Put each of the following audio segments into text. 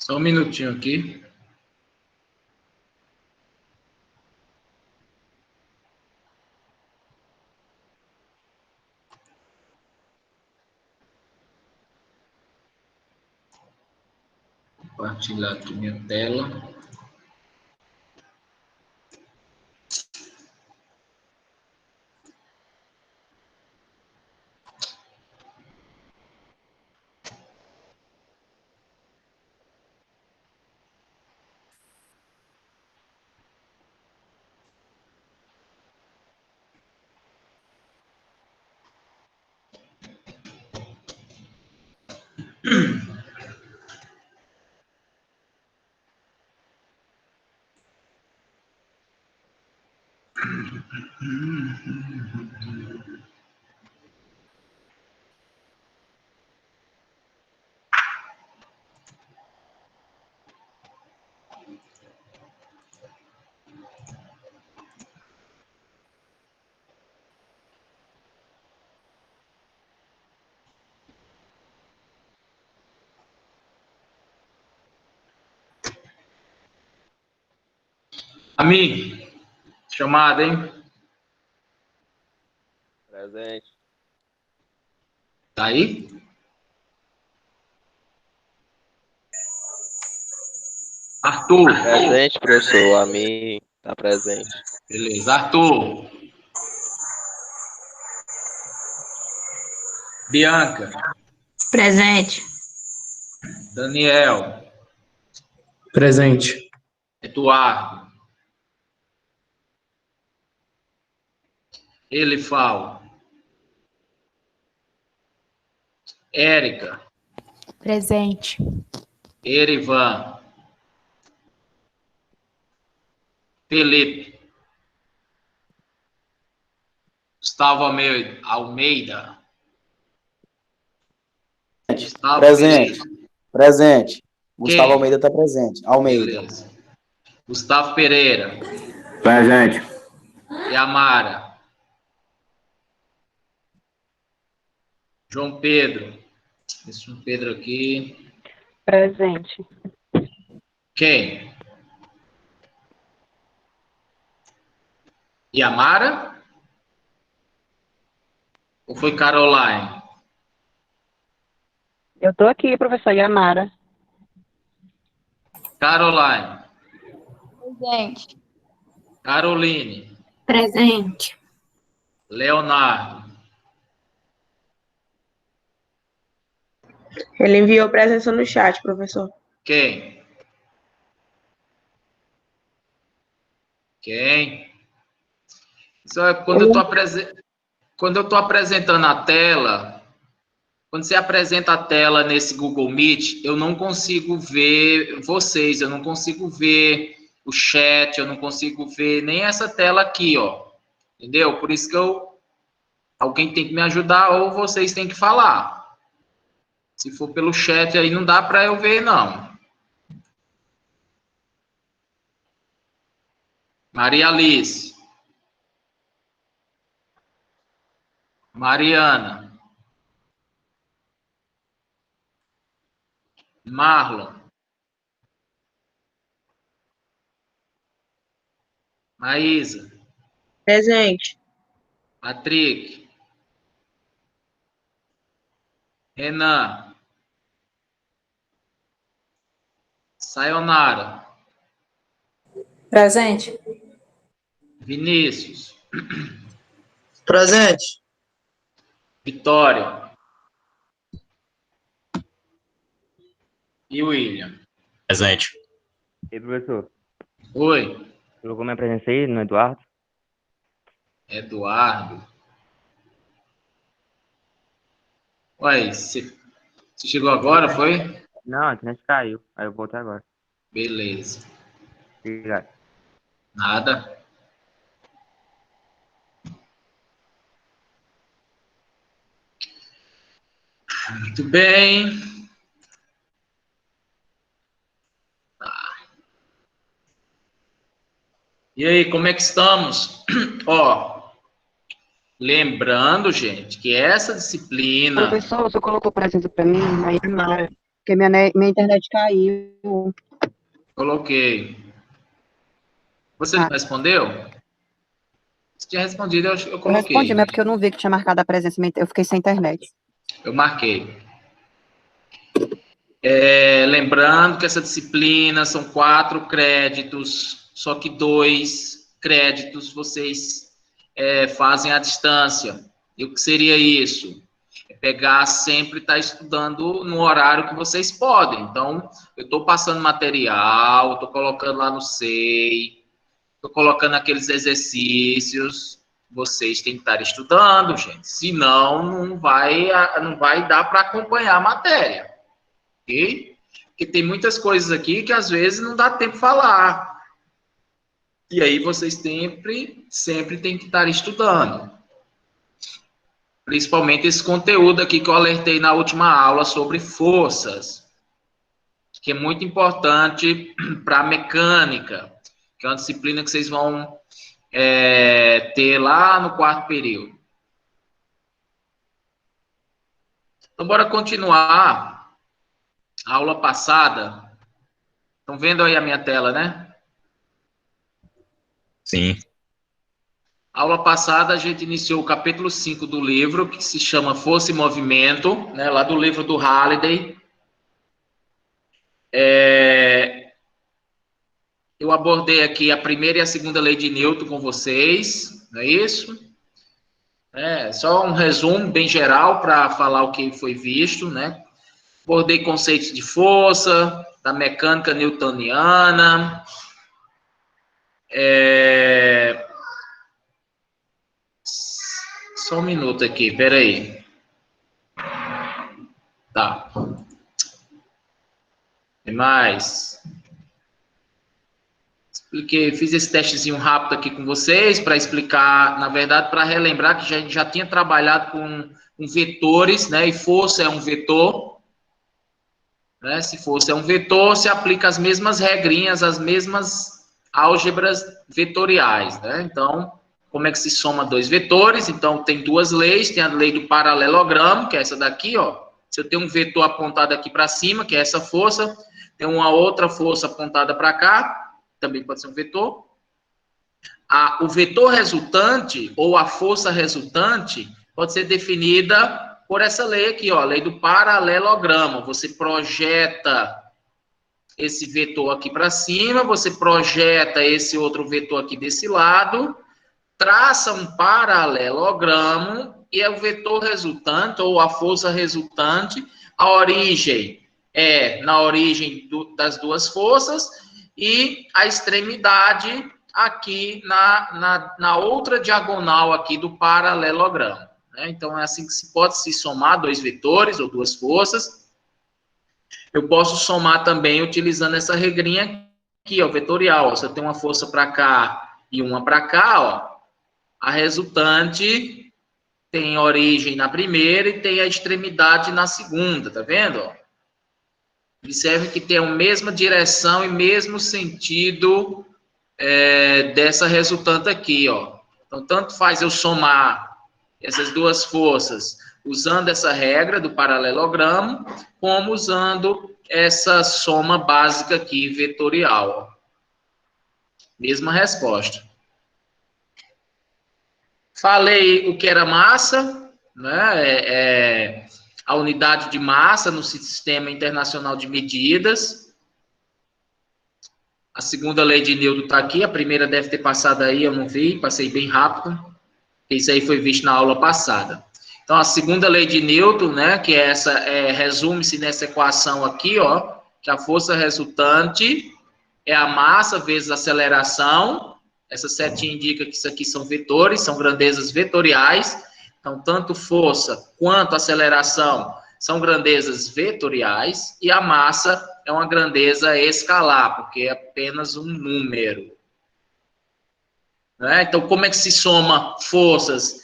Só um minutinho aqui. Compartilhar aqui minha tela. Amigo, chamada, hein? Presente. Tá aí? Arthur. Presente, professor. A mim tá presente. Beleza. Arthur. Bianca. Presente. Daniel. Presente. Eduardo. Elifal. Érica. Presente. Erivan. Felipe. Gustavo Almeida. Gustavo Presente. Pereira. Presente. Gustavo Quem? Almeida está presente. Almeida. Beleza. Gustavo Pereira. Presente. Yamara. João Pedro. Esse João Pedro aqui. Presente. Quem? Yamara? Ou foi Caroline? Eu tô aqui, professor Yamara. Caroline. Presente. Caroline. Presente. Leonardo. Ele enviou presença no chat, professor. Quem? Quem? Isso é quando eu tô apresentando a tela, quando você apresenta a tela nesse Google Meet, eu não consigo ver vocês, eu não consigo ver o chat, eu não consigo ver nem essa tela aqui, ó. Entendeu? Por isso que alguém tem que me ajudar ou vocês têm que falar. Se for pelo chat aí não dá para eu ver, não. Maria Alice. Mariana. Marlon. Maísa. Presente. Patrick. Renan. Sayonara. Presente. Vinícius. Presente. Vitória. E William. Presente. E aí, professor, Oi. colocou minha presença aí no Eduardo? Eduardo. Ué, você chegou agora, foi? Não, a internet caiu. Aí eu voltei agora. Beleza. Obrigado. Nada. Muito bem. E aí, como é que estamos? Ó, lembrando, gente, que essa disciplina... Professor, você colocou presença pra mim, a Yamara. Porque minha internet caiu. Coloquei. Você não respondeu? Se tinha respondido, eu Eu coloquei. respondi, mas é porque eu não vi que tinha marcado a presença, eu fiquei sem internet. Eu marquei. Lembrando que essa disciplina são 4 créditos, só que 2 créditos vocês fazem à distância. E o que seria isso? É pegar sempre estar estudando no horário que vocês podem. Então, eu estou passando material, estou colocando lá no SEI, estou colocando aqueles exercícios. Vocês têm que estar estudando, gente. Senão, não vai dar para acompanhar a matéria. Ok? Porque tem muitas coisas aqui que às vezes não dá tempo de falar. E aí vocês sempre têm que estar estudando. Principalmente esse conteúdo aqui que eu alertei na última aula sobre forças, que é muito importante para a mecânica, que é uma disciplina que vocês vão ter lá no 4º período. Então, bora continuar a aula passada. Estão vendo aí a minha tela, né? Sim. Aula passada, a gente iniciou o capítulo 5 do livro, que se chama Força e Movimento, né, lá do livro do Halliday. Eu abordei aqui a primeira e a segunda lei de Newton com vocês, não é isso? Só um resumo bem geral para falar o que foi visto, né? Abordei conceitos de força, da mecânica newtoniana, Só um minuto aqui, peraí. Tá. Tem mais. Expliquei, fiz esse testezinho rápido aqui com vocês para explicar, na verdade, para relembrar que a gente já tinha trabalhado com vetores, né? E força é um vetor. Né? Se força é um vetor, se aplica as mesmas regrinhas, as mesmas álgebras vetoriais, né? Então, como é que se soma 2 vetores? Então, tem 2 leis, tem a lei do paralelogramo, que é essa daqui, ó. Se eu tenho um vetor apontado aqui para cima, que é essa força, tem uma outra força apontada para cá, também pode ser um vetor. O vetor resultante, ou a força resultante, pode ser definida por essa lei aqui, ó, a lei do paralelogramo. Você projeta esse vetor aqui para cima, você projeta esse outro vetor aqui desse lado, traça um paralelogramo e é o vetor resultante, ou a força resultante, a origem na origem das 2 forças e a extremidade aqui na outra diagonal aqui do paralelogramo. Né? Então, é assim que se pode se somar 2 vetores ou 2 forças. Eu posso somar também utilizando essa regrinha aqui, ó, vetorial. Ó. Se eu tenho uma força para cá e uma para cá, ó, a resultante tem origem na primeira e tem a extremidade na segunda, tá vendo? Observe que tem a mesma direção e mesmo sentido dessa resultante aqui, ó. Então, tanto faz eu somar essas 2 forças usando essa regra do paralelogramo, como usando essa soma básica aqui, vetorial. Ó. Mesma resposta. Falei o que era massa, né? A unidade de massa no Sistema Internacional de Medidas. A segunda lei de Newton está aqui, a primeira deve ter passado aí, eu não vi, passei bem rápido. Isso aí foi visto na aula passada. Então, a segunda lei de Newton, né, que é essa, resume-se nessa equação aqui, ó, que a força resultante é a massa vezes a aceleração. Essa setinha indica que isso aqui são vetores, são grandezas vetoriais. Então, tanto força quanto aceleração são grandezas vetoriais. E a massa é uma grandeza escalar, porque é apenas um número. Né? Então, como é que se soma forças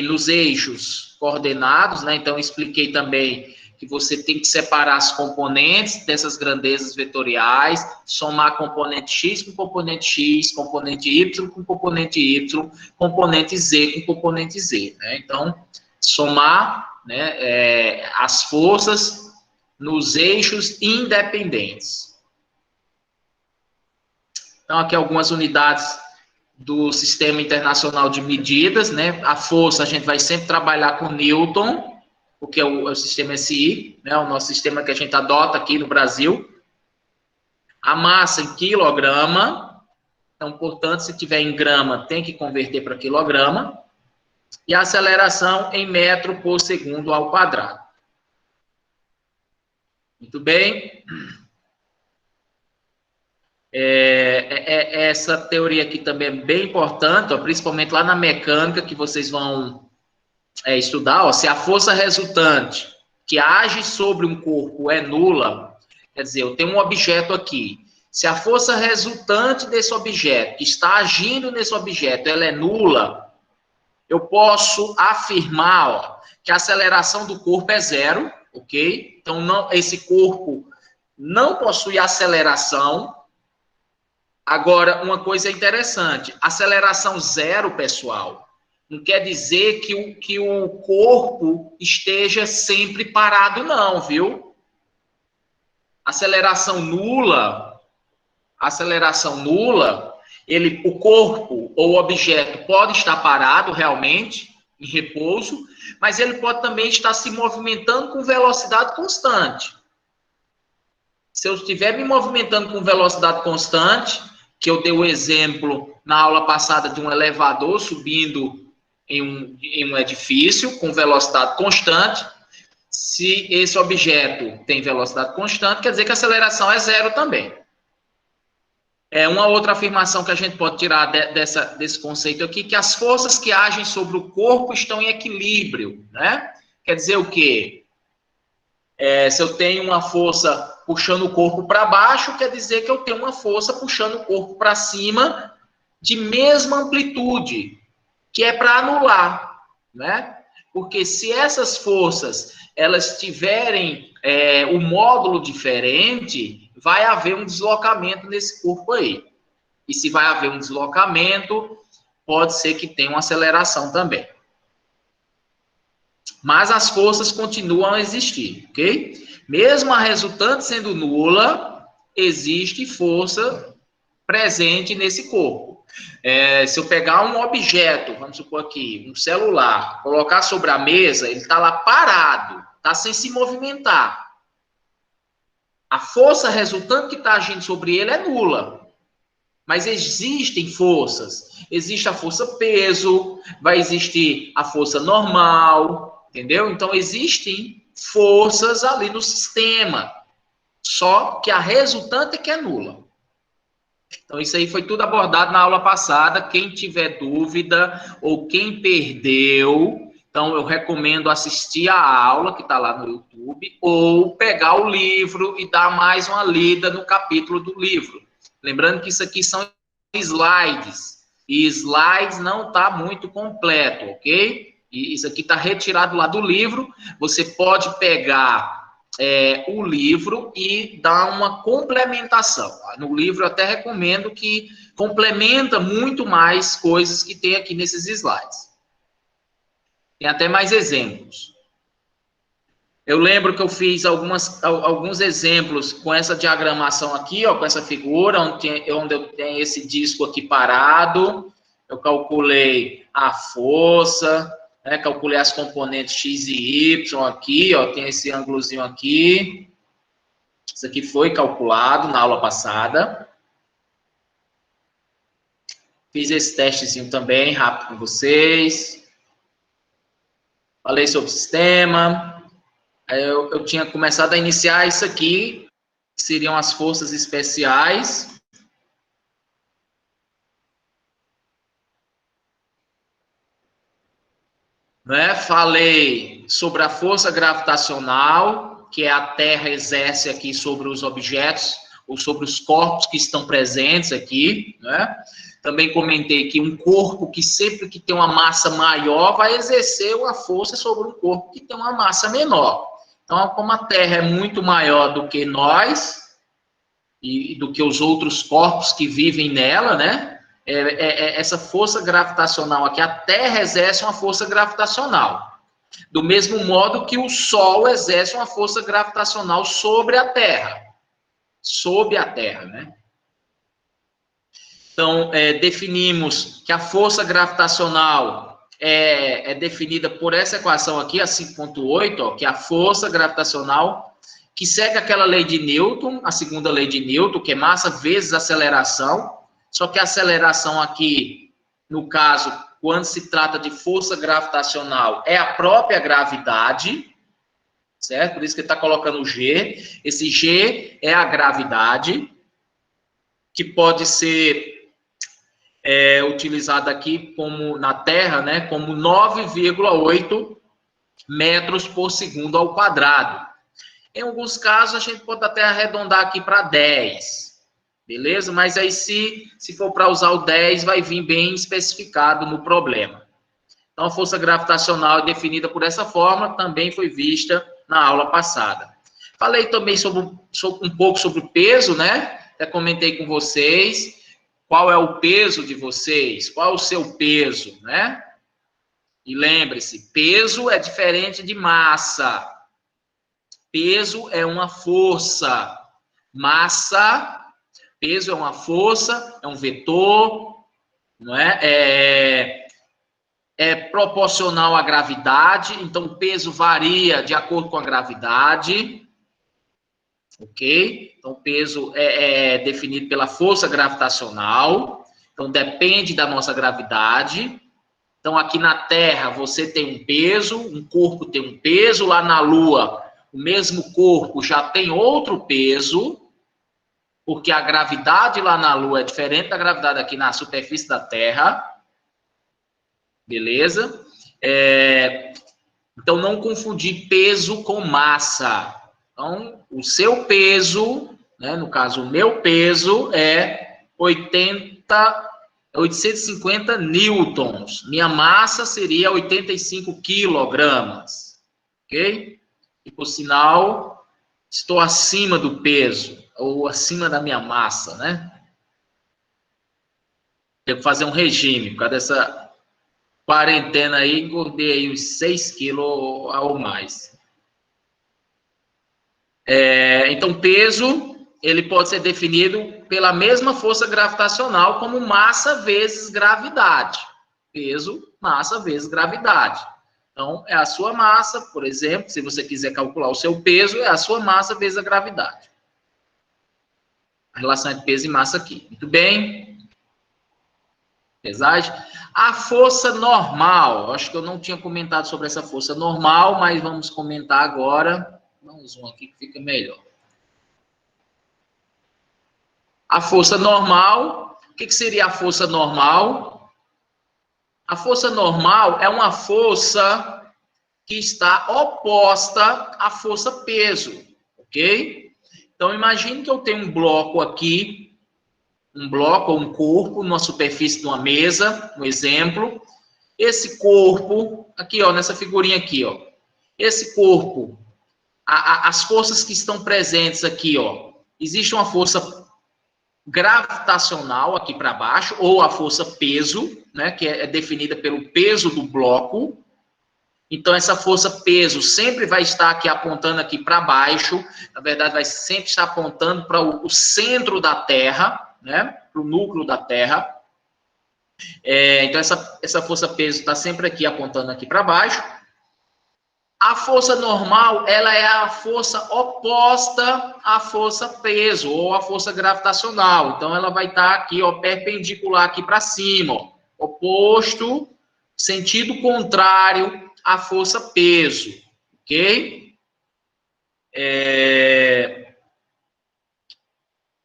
nos eixos coordenados? Né? Então, eu expliquei também que você tem que separar as componentes dessas grandezas vetoriais, somar componente x com componente x, componente y com componente y, componente z com componente z. Né? Então, somar, né, as forças nos eixos independentes. Então, aqui algumas unidades do Sistema Internacional de Medidas, né? A força, a gente vai sempre trabalhar com Newton, porque é o sistema SI, né? O nosso sistema que a gente adota aqui no Brasil. A massa em quilograma. Então, portanto, se tiver em grama, tem que converter para quilograma. E a aceleração em metro por segundo ao quadrado. Muito bem. Essa teoria aqui também é bem importante, ó, principalmente lá na mecânica, que vocês vão estudar. Ó, se a força resultante que age sobre um corpo é nula, quer dizer, eu tenho um objeto aqui. Se a força resultante desse objeto, que está agindo nesse objeto, ela é nula, eu posso afirmar, ó, que a aceleração do corpo é zero, ok? Então, não, esse corpo não possui aceleração. Agora, uma coisa interessante, aceleração zero, pessoal, não quer dizer que o corpo esteja sempre parado, não, viu? Aceleração nula, o corpo ou o objeto pode estar parado realmente, em repouso, mas ele pode também estar se movimentando com velocidade constante. Se eu estiver me movimentando com velocidade constante, que eu dei o exemplo na aula passada de um elevador subindo em um edifício com velocidade constante, se esse objeto tem velocidade constante, quer dizer que a aceleração é zero também. Uma outra afirmação que a gente pode tirar desse conceito aqui, que as forças que agem sobre o corpo estão em equilíbrio, né? Quer dizer o quê? Se eu tenho uma força puxando o corpo para baixo, quer dizer que eu tenho uma força puxando o corpo para cima de mesma amplitude, que é para anular, né? Porque se essas forças elas tiverem um módulo diferente, vai haver um deslocamento nesse corpo aí. E se vai haver um deslocamento, pode ser que tenha uma aceleração também. Mas as forças continuam a existir, ok? Mesmo a resultante sendo nula, existe força presente nesse corpo. Se eu pegar um objeto, vamos supor aqui, um celular, colocar sobre a mesa, ele está lá parado, está sem se movimentar. A força resultante que está agindo sobre ele é nula. Mas existem forças. Existe a força peso, vai existir a força normal, entendeu? Então, existem forças ali no sistema. Só que a resultante é que é nula. Então, isso aí foi tudo abordado na aula passada. Quem tiver dúvida ou quem perdeu, então eu recomendo assistir a aula que está lá no YouTube ou pegar o livro e dar mais uma lida no capítulo do livro. Lembrando que isso aqui são slides. E slides não está muito completo, ok? E isso aqui está retirado lá do livro. Você pode pegar o livro e dar uma complementação. No livro eu até recomendo que complementa muito mais coisas que tem aqui nesses slides. Tem até mais exemplos. Eu lembro que eu fiz alguns exemplos com essa diagramação aqui, ó, com essa figura, onde eu tenho esse disco aqui parado. Eu calculei a força, né, calculei as componentes X e Y aqui, ó, tem esse ângulozinho aqui. Isso aqui foi calculado na aula passada. Fiz esse testezinho também, rápido com vocês. Falei sobre o sistema. Eu tinha começado a iniciar isso aqui, que seriam as forças especiais. Né? Falei sobre a força gravitacional, que a Terra exerce aqui sobre os objetos, ou sobre os corpos que estão presentes aqui, né? Também comentei que um corpo que sempre que tem uma massa maior vai exercer uma força sobre um corpo que tem uma massa menor. Então, como a Terra é muito maior do que nós, e do que os outros corpos que vivem nela, né? Essa força gravitacional aqui, a Terra exerce uma força gravitacional. Do mesmo modo que o Sol exerce uma força gravitacional sobre a Terra. Sobre a Terra, né? Então, definimos que a força gravitacional é definida por essa equação aqui, a 5.8, ó, que é a força gravitacional que segue aquela lei de Newton, a segunda lei de Newton, que é massa vezes aceleração, só que a aceleração aqui, no caso, quando se trata de força gravitacional, é a própria gravidade, certo? Por isso que ele está colocando o G. Esse G é a gravidade, que pode ser utilizada aqui como na Terra, né, como 9,8 metros por segundo ao quadrado. Em alguns casos, a gente pode até arredondar aqui para 10, beleza? Mas aí, se for para usar o 10, vai vir bem especificado no problema. Então, a força gravitacional é definida por essa forma, também foi vista na aula passada. Falei também um pouco sobre o peso, né? Até comentei com vocês. Qual é o peso de vocês? Qual é o seu peso, né? E lembre-se, peso é diferente de massa. Peso é uma força. Massa, peso é uma força, é um vetor, não é? É proporcional à gravidade, então o peso varia de acordo com a gravidade, ok? Então o peso é definido pela força gravitacional, então depende da nossa gravidade. Então aqui na Terra você tem um peso, um corpo tem um peso, lá na Lua o mesmo corpo já tem outro peso, porque a gravidade lá na Lua é diferente da gravidade aqui na superfície da Terra. Beleza? Então, não confundir peso com massa. Então, o seu peso, né, no caso, o meu peso é 850 newtons. Minha massa seria 85 quilogramas. Ok? E, por sinal, estou acima do peso, ou acima da minha massa, né? Tenho que fazer um regime, por causa dessa quarentena aí, engordei aí uns 6 quilos ou mais. Então, peso, ele pode ser definido pela mesma força gravitacional como massa vezes gravidade. Peso, massa vezes gravidade. Então, é a sua massa, por exemplo, se você quiser calcular o seu peso, é a sua massa vezes a gravidade. A relação entre peso e massa aqui. Muito bem. Pesagem. A força normal. Acho que eu não tinha comentado sobre essa força normal, mas vamos comentar agora. Dá um zoom aqui que fica melhor. A força normal. O que seria a força normal? A força normal é uma força que está oposta à força peso, ok? Então, imagine que eu tenho um bloco aqui, um bloco ou um corpo numa superfície de uma mesa, um exemplo. Esse corpo, aqui, ó, nessa figurinha aqui, ó. Esse corpo, as forças que estão presentes aqui, ó. Existe uma força gravitacional aqui para baixo, ou a força peso, né, que é definida pelo peso do bloco. Então, essa força peso sempre vai estar aqui apontando aqui para baixo, na verdade, vai sempre estar apontando para o centro da Terra, né, para o núcleo da Terra. Então, essa força peso está sempre aqui apontando aqui para baixo. A força normal, ela é a força oposta à força peso, ou à força gravitacional. Então, ela vai estar aqui, ó, perpendicular aqui para cima, ó, oposto, sentido contrário à força peso, ok?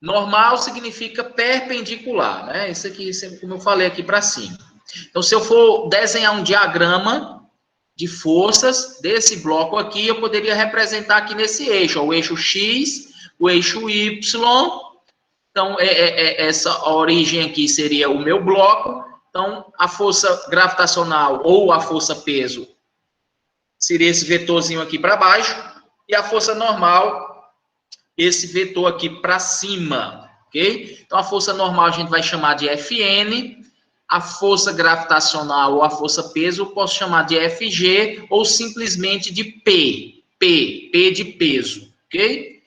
Normal significa perpendicular, né? Isso aqui, como eu falei aqui para cima. Então, se eu for desenhar um diagrama de forças desse bloco aqui, eu poderia representar aqui nesse eixo, ó, o eixo X, o eixo Y. Então, essa origem aqui seria o meu bloco. Então, a força gravitacional ou a força peso seria esse vetorzinho aqui para baixo, e a força normal, esse vetor aqui para cima, ok? Então, a força normal a gente vai chamar de Fn, a força gravitacional ou a força peso, eu posso chamar de FG ou simplesmente de P de peso, ok?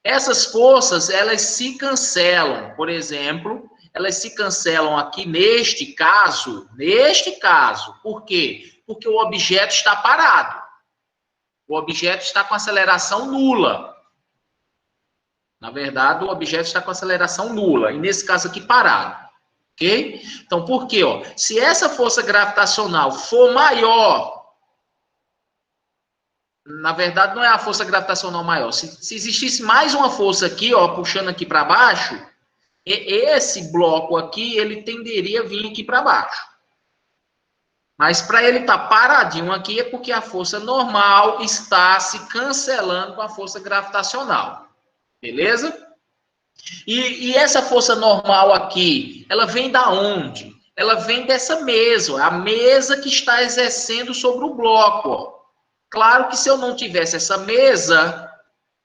Essas forças, elas se cancelam, por exemplo, elas se cancelam aqui neste caso, por quê? Porque o objeto está parado. O objeto está com aceleração nula. Na verdade, o objeto está com aceleração nula, e nesse caso aqui parado. Ok? Então, por quê? Ó? Se essa força gravitacional for maior, na verdade, não é a força gravitacional maior. Se existisse mais uma força aqui, ó, puxando aqui para baixo, esse bloco aqui, ele tenderia a vir aqui para baixo. Mas para ele estar paradinho aqui, é porque a força normal está se cancelando com a força gravitacional. Beleza? E essa força normal aqui, ela vem da onde? Ela vem dessa mesa, a mesa que está exercendo sobre o bloco. Ó. Claro que se eu não tivesse essa mesa,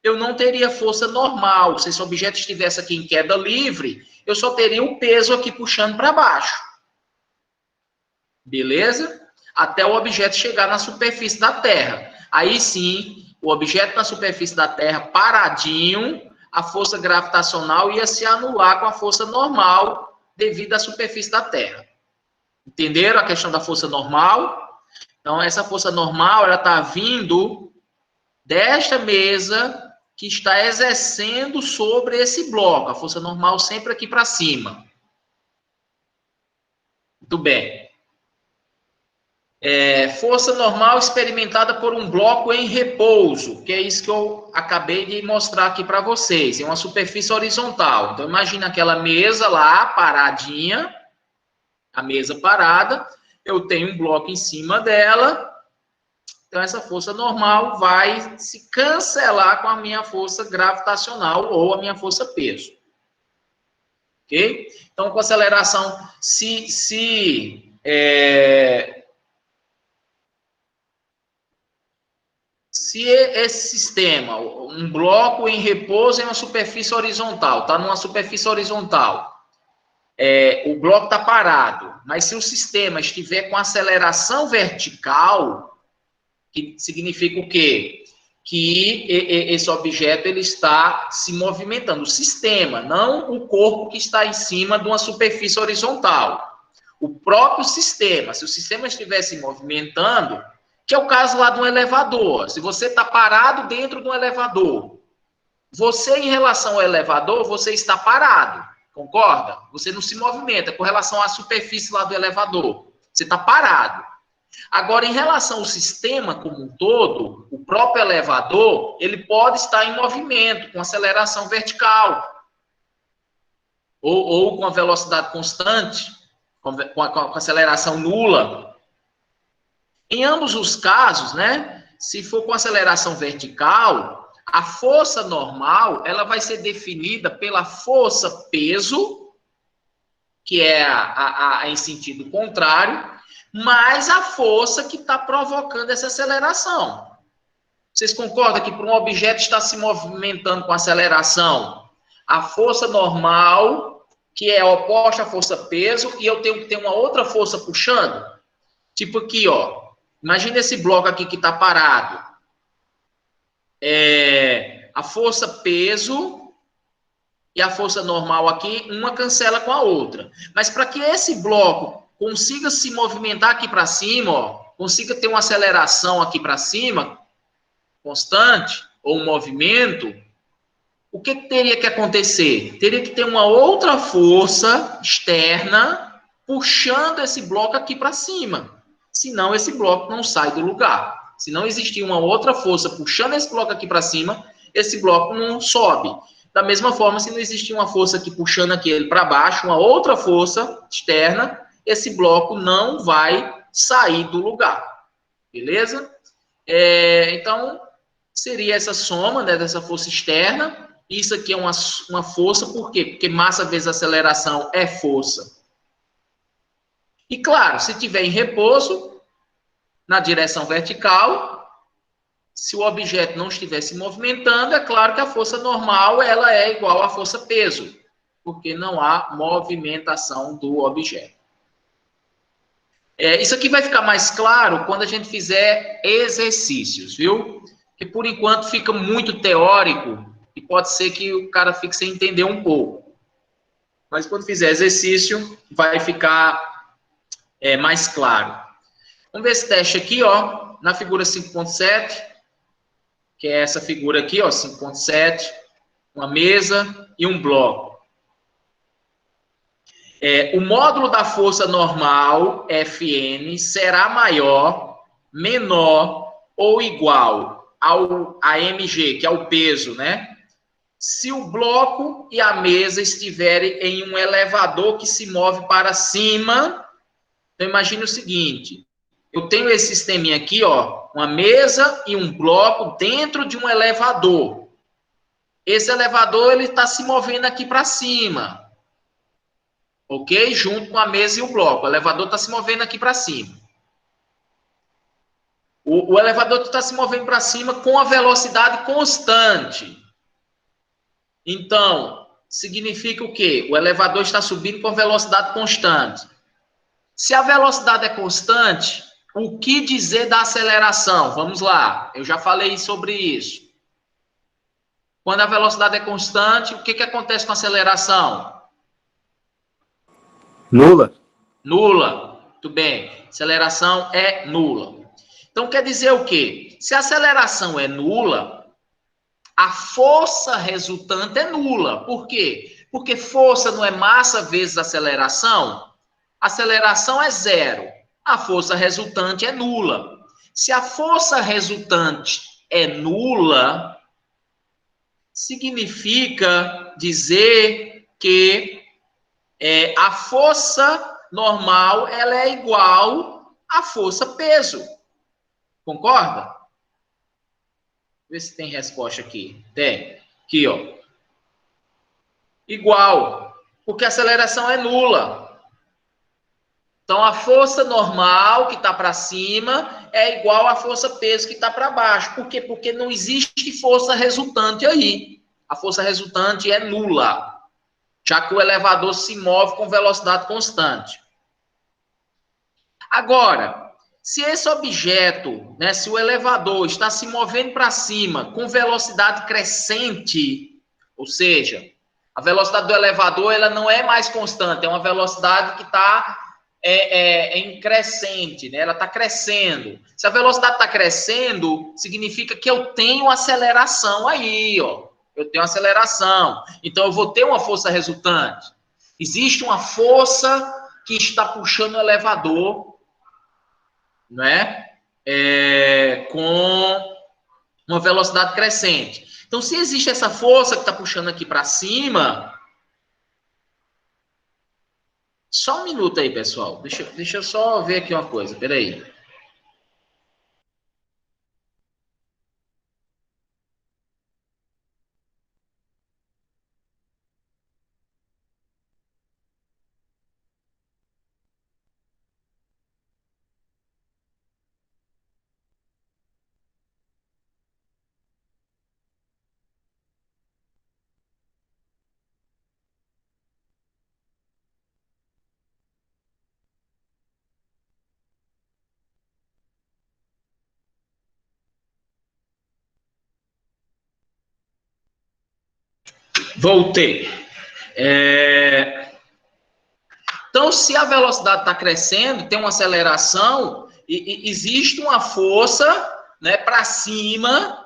eu não teria força normal. Se esse objeto estivesse aqui em queda livre, eu só teria o peso aqui puxando para baixo. Beleza? Até o objeto chegar na superfície da Terra. Aí sim, o objeto na superfície da Terra paradinho, a força gravitacional ia se anular com a força normal devido à superfície da Terra. Entenderam a questão da força normal? Então, essa força normal, ela está vindo desta mesa que está exercendo sobre esse bloco. A força normal sempre aqui para cima. Muito bem. Força normal experimentada por um bloco em repouso, que é isso que eu acabei de mostrar aqui para vocês. É uma superfície horizontal. Então, imagina aquela mesa lá, paradinha, a mesa parada, eu tenho um bloco em cima dela, então essa força normal vai se cancelar com a minha força gravitacional ou a minha força peso. Ok? Então, com aceleração, se esse sistema, um bloco em repouso em uma superfície horizontal, está numa superfície horizontal, o bloco está parado, mas se o sistema estiver com aceleração vertical, que significa o quê? Que esse objeto ele está se movimentando, o sistema, não o corpo que está em cima de uma superfície horizontal. O próprio sistema, se o sistema estiver se movimentando, que é o caso lá de um elevador. Se você está parado dentro de um elevador, você, em relação ao elevador, você está parado, concorda? Você não se movimenta com relação à superfície lá do elevador. Você está parado. Agora, em relação ao sistema como um todo, o próprio elevador, ele pode estar em movimento, com aceleração vertical, ou com a velocidade constante, com a aceleração nula. Em ambos os casos, né, se for com aceleração vertical, a força normal, ela vai ser definida pela força peso, que é em sentido contrário, mais a força que está provocando essa aceleração. Vocês concordam que para um objeto estar se movimentando com aceleração, a força normal, que é oposta à força peso, e eu tenho que ter uma outra força puxando? Tipo aqui, ó. Imagina esse bloco aqui que está parado. A força peso e a força normal aqui, uma cancela com a outra. Mas para que esse bloco consiga se movimentar aqui para cima, ó, consiga ter uma aceleração aqui para cima, constante, ou um movimento, o que teria que acontecer? Teria que ter uma outra força externa puxando esse bloco aqui para cima. Senão esse bloco não sai do lugar. Se não existir uma outra força puxando esse bloco aqui para cima, esse bloco não sobe. Da mesma forma, se não existir uma força aqui puxando aqui ele para baixo, uma outra força externa, esse bloco não vai sair do lugar. Beleza? Então, seria essa soma, né, dessa força externa. Isso aqui é uma força, por quê? Porque massa vezes aceleração é força. E claro, se tiver em repouso, na direção vertical, se o objeto não estiver se movimentando, é claro que a força normal ela é igual à força peso, porque não há movimentação do objeto. Isso aqui vai ficar mais claro quando a gente fizer exercícios, viu? Que por enquanto fica muito teórico e pode ser que o cara fique sem entender um pouco. Mas quando fizer exercício, vai ficar mais claro. Vamos ver esse teste aqui, ó, na figura 5.7, que é essa figura aqui, ó, 5.7, uma mesa e um bloco. O módulo da força normal, Fn, será maior, menor ou igual a mg, que é o peso, né? Se o bloco e a mesa estiverem em um elevador que se move para cima, então imagine o seguinte, eu tenho esse sisteminha aqui, ó, uma mesa e um bloco dentro de um elevador. Esse elevador, ele está se movendo aqui para cima. Ok? Junto com a mesa e o bloco. O elevador está se movendo aqui para cima. O elevador está se movendo para cima com a velocidade constante. Então, significa o quê? O elevador está subindo com velocidade constante. Se a velocidade é constante, o que dizer da aceleração? Vamos lá. Eu já falei sobre isso. Quando a velocidade é constante, o que acontece com a aceleração? Nula. Nula. Muito bem. Aceleração é nula. Então, quer dizer o quê? Se a aceleração é nula, a força resultante é nula. Por quê? Porque força não é massa vezes aceleração. Aceleração é zero. A força resultante é nula. Se a força resultante é nula, significa dizer que a força normal ela é igual à força peso. Concorda? Vê se tem resposta aqui. Tem. Aqui, ó. Igual. Porque a aceleração é nula. Então, a força normal que está para cima é igual à força peso que está para baixo. Por quê? Porque não existe força resultante aí. A força resultante é nula, já que o elevador se move com velocidade constante. Agora, se esse objeto, né, se o elevador está se movendo para cima com velocidade crescente, ou seja, a velocidade do elevador ela não é mais constante, é uma velocidade que está em crescente, né? Ela está crescendo. Se a velocidade está crescendo, significa que eu tenho aceleração aí, ó. Eu tenho aceleração. Então, eu vou ter uma força resultante. Existe uma força que está puxando o elevador, né? Com uma velocidade crescente. Então, se existe essa força que está puxando aqui para cima... Só um minuto aí, pessoal. Deixa eu só ver aqui uma coisa. Peraí. Voltei. Então, se a velocidade está crescendo, tem uma aceleração, e existe uma força, né, para cima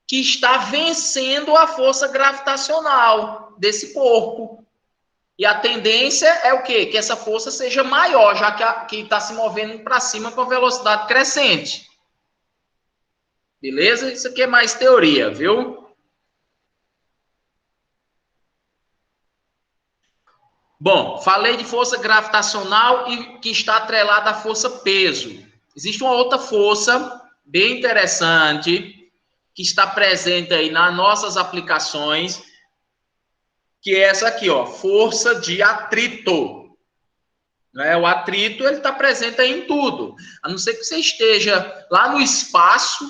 que está vencendo a força gravitacional desse corpo. E a tendência é o quê? Que essa força seja maior, já que está se movendo para cima com velocidade crescente. Beleza? Isso aqui é mais teoria, viu? Bom, falei de força gravitacional e que está atrelada à força peso. Existe uma outra força bem interessante que está presente aí nas nossas aplicações, que é essa aqui, ó, força de atrito. Né? O atrito ele está presente aí em tudo, a não ser que você esteja lá no espaço,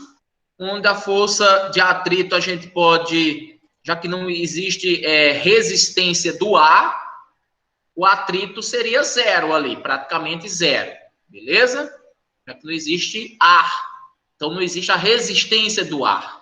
onde a força de atrito a gente pode, já que não existe resistência do ar, o atrito seria zero ali, praticamente zero, beleza? Já que não existe ar, então não existe a resistência do ar.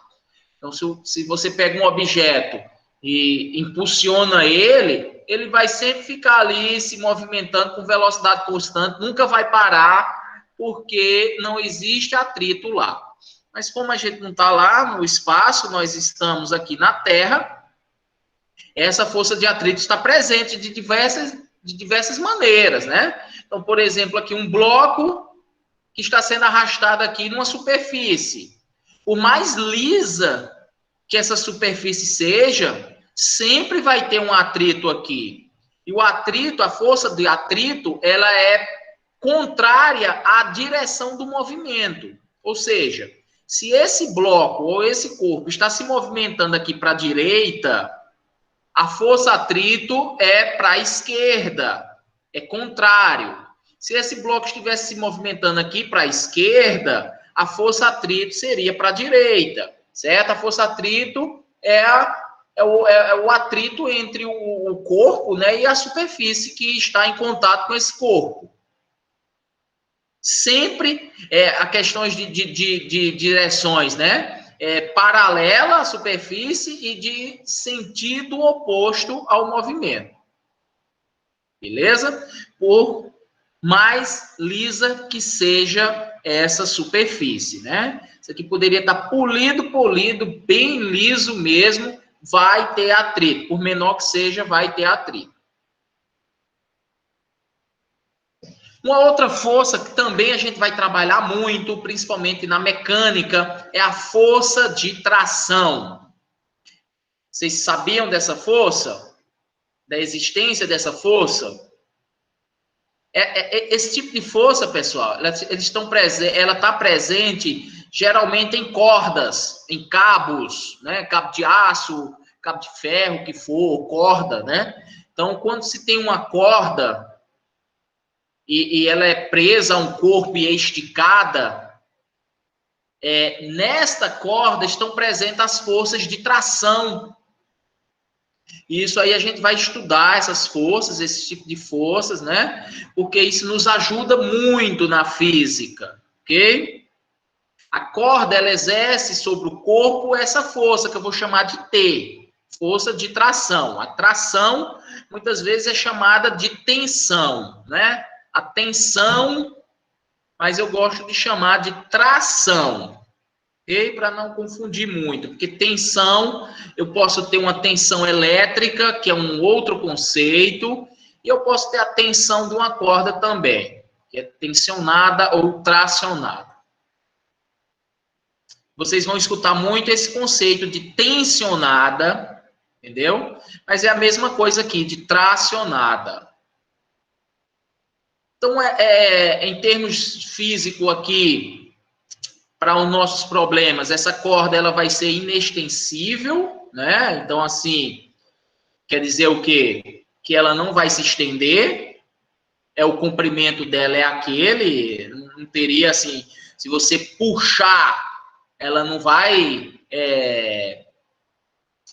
Então, se você pega um objeto e impulsiona ele, ele vai sempre ficar ali se movimentando com velocidade constante, nunca vai parar, porque não existe atrito lá. Mas como a gente não está lá no espaço, nós estamos aqui na Terra, essa força de atrito está presente de diversas maneiras, né? Então, por exemplo, aqui um bloco que está sendo arrastado aqui numa superfície. Por mais lisa que essa superfície seja, sempre vai ter um atrito aqui. E o atrito, a força de atrito, ela é contrária à direção do movimento. Ou seja, se esse bloco ou esse corpo está se movimentando aqui para a direita, a força atrito é para a esquerda, é contrário. Se esse bloco estivesse se movimentando aqui para a esquerda, a força atrito seria para a direita, certo? A força atrito é o atrito entre o corpo, né, e a superfície que está em contato com esse corpo. Sempre a questões de direções, né? Paralela à superfície e de sentido oposto ao movimento. Beleza? Por mais lisa que seja essa superfície, né? Isso aqui poderia estar polido, bem liso mesmo, vai ter atrito. Por menor que seja, vai ter atrito. Uma outra força que também a gente vai trabalhar muito, principalmente na mecânica, é a força de tração. Vocês sabiam dessa força? Da existência dessa força? Esse tipo de força, pessoal, ela está presente geralmente em cordas, em cabos, né? Cabo de aço, cabo de ferro, que for, corda, né? Então, quando se tem uma corda e ela é presa a um corpo e é esticada, nesta corda estão presentes as forças de tração. E isso aí a gente vai estudar essas forças, esse tipo de forças, né? Porque isso nos ajuda muito na física, ok? A corda, ela exerce sobre o corpo essa força que eu vou chamar de T, força de tração. A tração, muitas vezes, é chamada de tensão, né? A tensão, mas eu gosto de chamar de tração, ok? Para não confundir muito, porque tensão, eu posso ter uma tensão elétrica, que é um outro conceito, e eu posso ter a tensão de uma corda também, que é tensionada ou tracionada. Vocês vão escutar muito esse conceito de tensionada, entendeu? Mas é a mesma coisa aqui, de tracionada. Então, em termos físicos aqui, para os nossos problemas, essa corda ela vai ser inextensível, né? Então, assim, quer dizer o quê? Que ela não vai se estender, o comprimento dela é aquele, não teria, assim, se você puxar, ela não vai,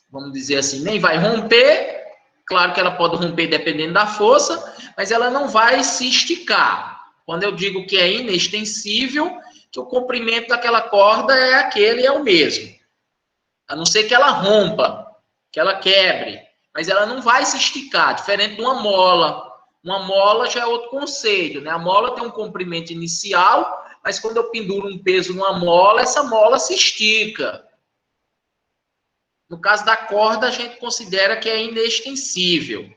vamos dizer assim, nem vai romper. Claro que ela pode romper dependendo da força, mas ela não vai se esticar. Quando eu digo que é inextensível, que o comprimento daquela corda é aquele, é o mesmo. A não ser que ela rompa, que ela quebre, mas ela não vai se esticar, diferente de uma mola. Uma mola já é outro conceito, né? A mola tem um comprimento inicial, mas quando eu penduro um peso numa mola, essa mola se estica. No caso da corda, a gente considera que é inextensível.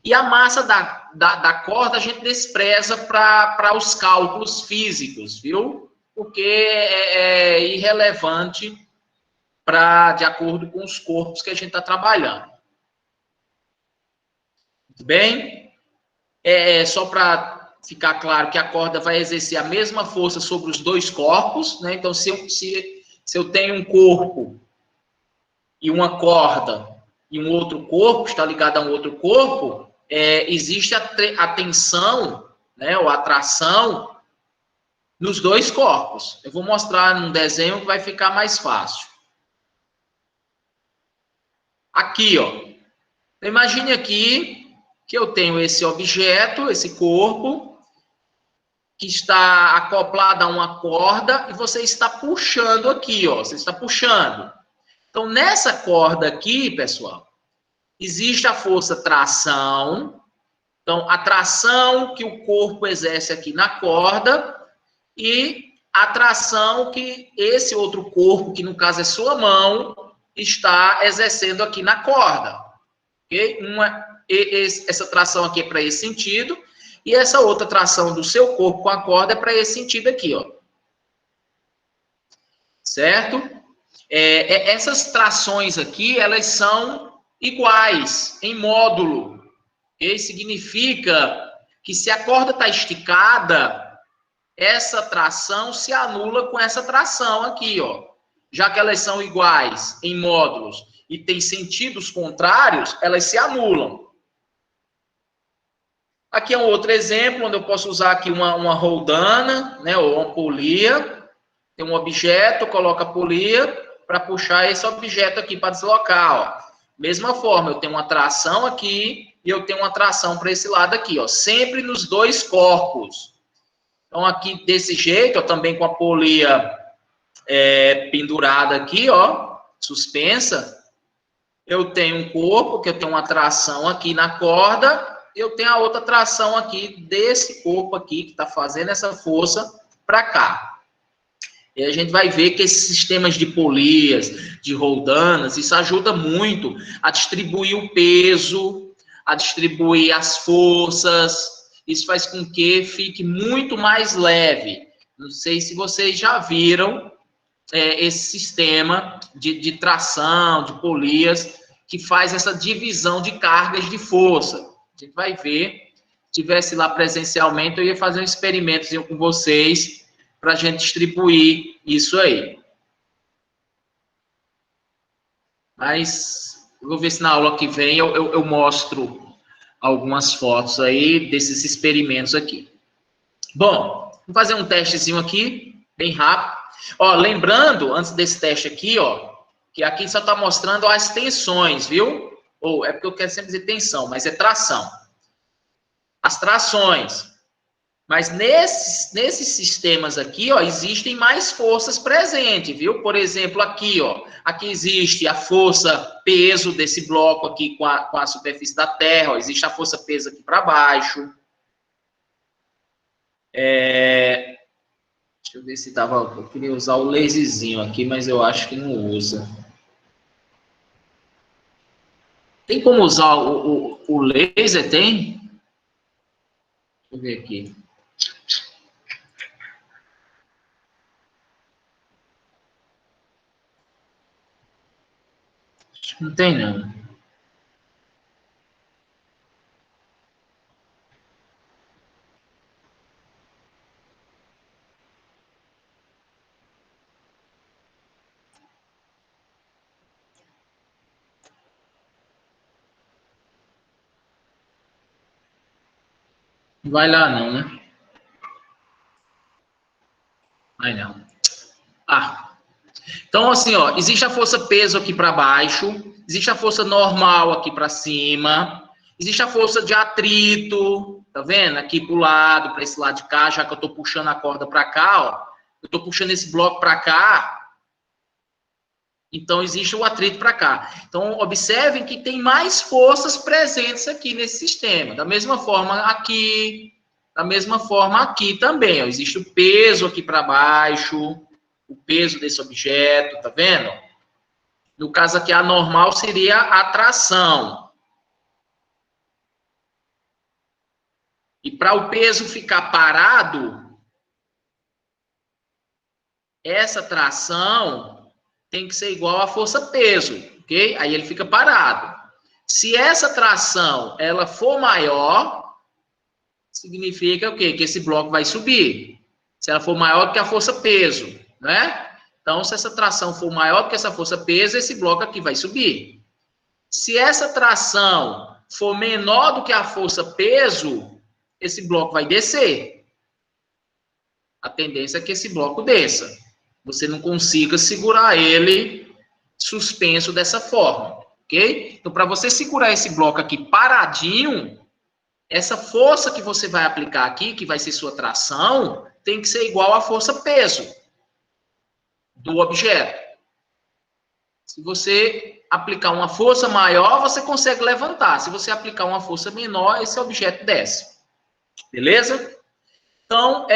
E a massa da corda a gente despreza para os cálculos físicos, viu? Porque é irrelevante de acordo com os corpos que a gente está trabalhando. Muito bem? Só para ficar claro que a corda vai exercer a mesma força sobre os dois corpos, né? Então, se eu tenho um corpo e uma corda e um outro corpo, está ligado a um outro corpo, existe a tensão, né, ou a tração nos dois corpos. Eu vou mostrar num desenho que vai ficar mais fácil. Aqui, ó. Imagine aqui que eu tenho esse objeto, esse corpo, que está acoplado a uma corda, e você está puxando aqui, ó. Você está puxando. Então, nessa corda aqui, pessoal, existe a força tração. Então, a tração que o corpo exerce aqui na corda e a tração que esse outro corpo, que no caso é sua mão, está exercendo aqui na corda. Ok? Essa tração aqui é para esse sentido, e essa outra tração do seu corpo com a corda é para esse sentido aqui, ó. Certo? Essas trações aqui, elas são iguais, em módulo. Okay? Significa que se a corda está esticada, essa tração se anula com essa tração aqui, ó. Já que elas são iguais em módulos e têm sentidos contrários, elas se anulam. Aqui é um outro exemplo, onde eu posso usar aqui uma roldana, né, ou uma polia. Tem um objeto, coloco a polia para puxar esse objeto aqui para deslocar, ó. Mesma forma, eu tenho uma tração aqui e eu tenho uma tração para esse lado aqui, ó. Sempre nos dois corpos. Então, aqui desse jeito, ó, também com a polia pendurada aqui, ó, suspensa, eu tenho um corpo, que eu tenho uma tração aqui na corda, eu tenho a outra tração aqui desse corpo aqui, que está fazendo essa força para cá. E a gente vai ver que esses sistemas de polias, de roldanas, isso ajuda muito a distribuir o peso, a distribuir as forças. Isso faz com que fique muito mais leve. Não sei se vocês já viram esse sistema de tração, de polias, que faz essa divisão de cargas de força. A gente vai ver. Se tivesse lá presencialmente, eu ia fazer um experimentozinho com vocês para a gente distribuir isso aí. Mas eu vou ver se na aula que vem eu mostro algumas fotos aí desses experimentos aqui. Bom, vou fazer um testezinho aqui, bem rápido. Ó, lembrando, antes desse teste aqui, ó, que aqui só está mostrando as tensões, viu? Ou é porque eu quero sempre dizer tensão, mas é tração. As trações. Mas nesses sistemas aqui, ó, existem mais forças presentes, viu? Por exemplo, aqui, ó, aqui existe a força peso desse bloco aqui com a superfície da Terra, ó, existe a força peso aqui para baixo. Deixa eu ver se tava. Eu queria usar o laserzinho aqui, mas eu acho que não usa. Tem como usar o laser? Tem? Deixa eu ver aqui. Não tem, não. Não vai lá, não, né? Vai não. Então, assim, ó, existe a força peso aqui para baixo, existe a força normal aqui para cima, existe a força de atrito, tá vendo? Aqui pro lado, para esse lado de cá, já que eu tô puxando a corda para cá, ó, eu tô puxando esse bloco para cá, então existe o atrito para cá. Então, observem que tem mais forças presentes aqui nesse sistema. Da mesma forma aqui, da mesma forma aqui também, ó, existe o peso aqui para baixo, o peso desse objeto, tá vendo? No caso aqui, a normal seria a tração. E para o peso ficar parado, essa tração tem que ser igual à força peso, ok? Aí ele fica parado. Se essa tração ela for maior, significa o quê? Que esse bloco vai subir. Se ela for maior do que a força peso, né? Então, se essa tração for maior do que essa força peso, esse bloco aqui vai subir. Se essa tração for menor do que a força peso, esse bloco vai descer. A tendência é que esse bloco desça. Você não consiga segurar ele suspenso dessa forma, ok? Então, para você segurar esse bloco aqui paradinho, essa força que você vai aplicar aqui, que vai ser sua tração, tem que ser igual à força-peso do objeto. Se você aplicar uma força maior, você consegue levantar. Se você aplicar uma força menor, esse objeto desce. Beleza? Então,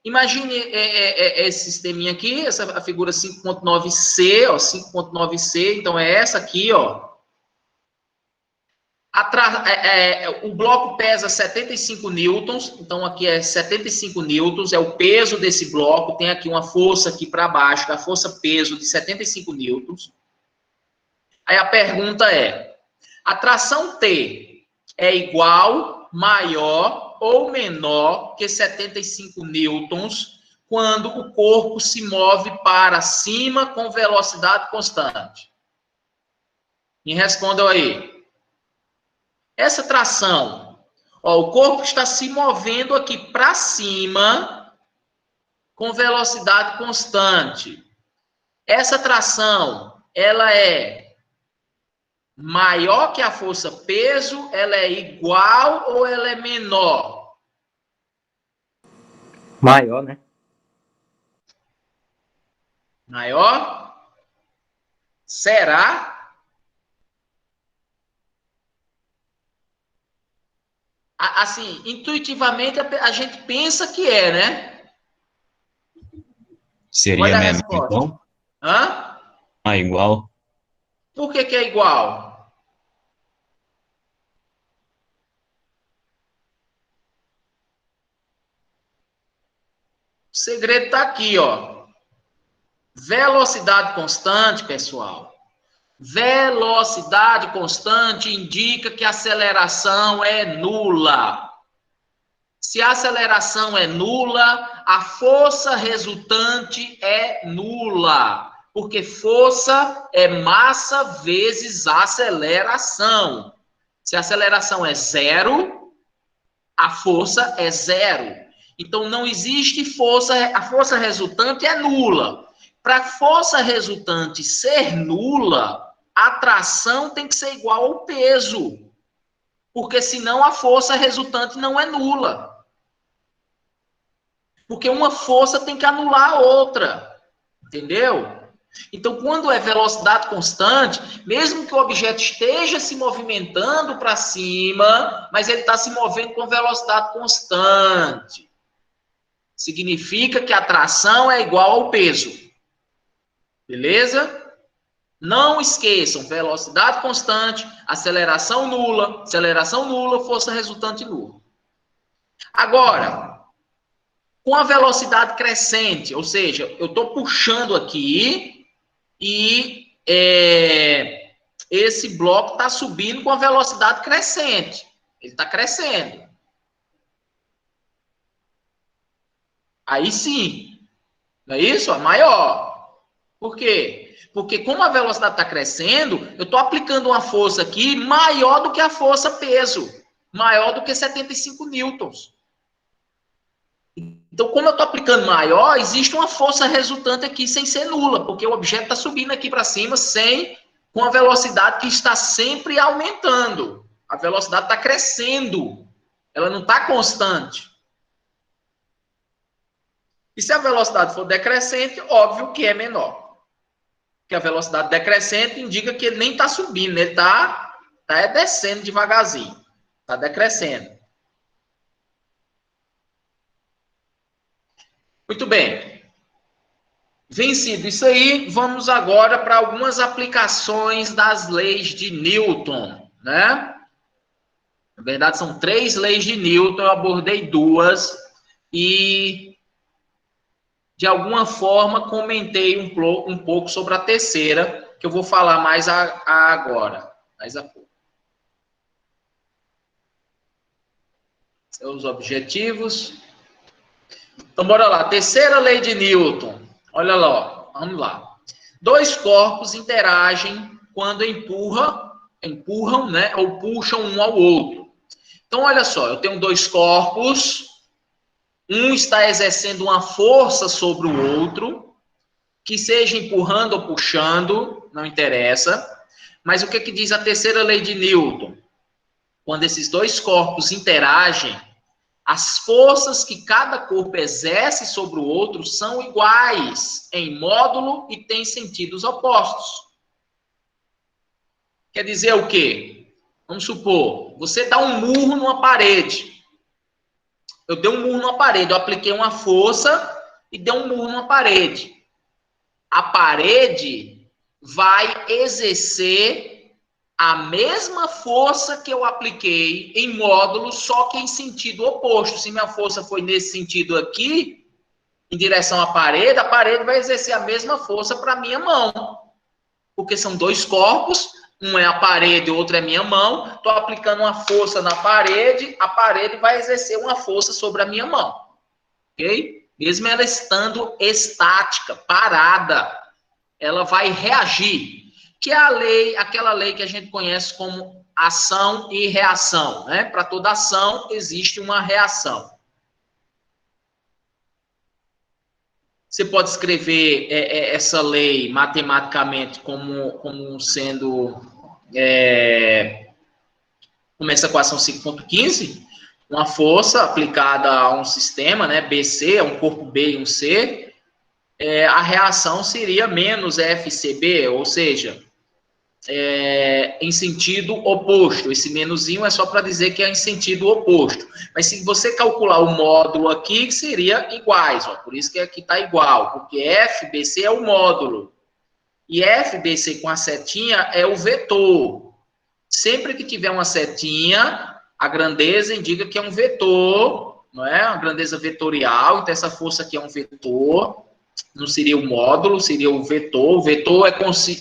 imagine esse sisteminha aqui, a figura 5.9c, ó, 5.9c, então é essa aqui, ó. O bloco pesa 75 newtons, então aqui é 75 newtons, é o peso desse bloco, tem aqui uma força aqui para baixo, da força-peso de 75 newtons. Aí a pergunta é, a tração T é igual, maior ou menor que 75 newtons quando o corpo se move para cima com velocidade constante? Me respondam aí. Essa tração, ó, o corpo está se movendo aqui para cima com velocidade constante. Essa tração, ela é maior que a força-peso, ela é igual ou ela é menor? Maior, né? Maior? Será? Assim, intuitivamente a gente pensa que é, né? Seria Olha a menor resposta. igual? Hã? Ah, igual? Por que que é igual? O segredo está aqui, ó. Velocidade constante, pessoal. Velocidade constante indica que a aceleração é nula. Se a aceleração é nula, a força resultante é nula. Porque força é massa vezes aceleração. Se a aceleração é zero, a força é zero. Então, não existe força, a força resultante é nula. Para a força resultante ser nula, a tração tem que ser igual ao peso. Porque senão a força resultante não é nula. Porque uma força tem que anular a outra. Entendeu? Então, quando é velocidade constante, mesmo que o objeto esteja se movimentando para cima, mas ele está se movendo com velocidade constante. Significa que a tração é igual ao peso. Beleza? Não esqueçam, velocidade constante, aceleração nula, força resultante nula. Agora, com a velocidade crescente, ou seja, eu estou puxando aqui e esse bloco está subindo com a velocidade crescente. Ele está crescendo. Aí sim, não é isso? É maior. Por quê? Porque como a velocidade está crescendo, eu estou aplicando uma força aqui maior do que a força peso. Maior do que 75 newtons. Então, como eu estou aplicando maior, existe uma força resultante aqui sem ser nula, porque o objeto está subindo aqui para cima com a velocidade que está sempre aumentando. A velocidade está crescendo. Ela não está constante. E se a velocidade for decrescente, óbvio que é menor. Porque a velocidade decrescente indica que ele nem está subindo, ele está descendo devagarzinho. Está decrescendo. Muito bem. Vencido isso aí, vamos agora para algumas aplicações das leis de Newton, né? Na verdade, são 3 leis de Newton, eu abordei 2 e, de alguma forma, comentei um pouco sobre a terceira, que eu vou falar mais agora, mais a pouco. Seus objetivos. Então, bora lá. Terceira lei de Newton. Olha lá, vamos lá. 2 corpos interagem quando empurram, né, ou puxam um ao outro. Então, olha só, eu tenho 2 corpos, um está exercendo uma força sobre o outro, que seja empurrando ou puxando, não interessa. Mas o que diz a terceira lei de Newton? quando esses dois corpos interagem, as forças que cada corpo exerce sobre o outro são iguais em módulo e têm sentidos opostos. Quer dizer o quê? Vamos supor, você dá um murro numa parede. Eu dei um murro numa parede, eu apliquei uma força e dei um murro numa parede. A parede vai exercer a mesma força que eu apliquei em módulo, só que em sentido oposto. Se minha força foi nesse sentido aqui, em direção à parede, a parede vai exercer a mesma força para a minha mão. Porque são dois corpos, um é a parede, o outro é minha mão. Estou aplicando uma força na parede, a parede vai exercer uma força sobre a minha mão. Ok? Mesmo ela estando estática, parada, ela vai reagir. Que é a lei, aquela lei que a gente conhece como ação e reação, né? Para toda ação existe uma reação. Você pode escrever essa lei matematicamente como sendo... começa com a equação 5.15, uma força aplicada a um sistema, né, BC, a um corpo B e um C, a reação seria menos FCB, ou seja, em sentido oposto. Esse menuzinho é só para dizer que é em sentido oposto. Mas se você calcular o módulo aqui, seria iguais. Ó, por isso que aqui está igual, porque FBC é o módulo. E FBC com a setinha é o vetor. Sempre que tiver uma setinha, a grandeza indica que é um vetor, não é? Uma grandeza vetorial. Então, essa força aqui é um vetor. Não seria o módulo, seria o vetor. O vetor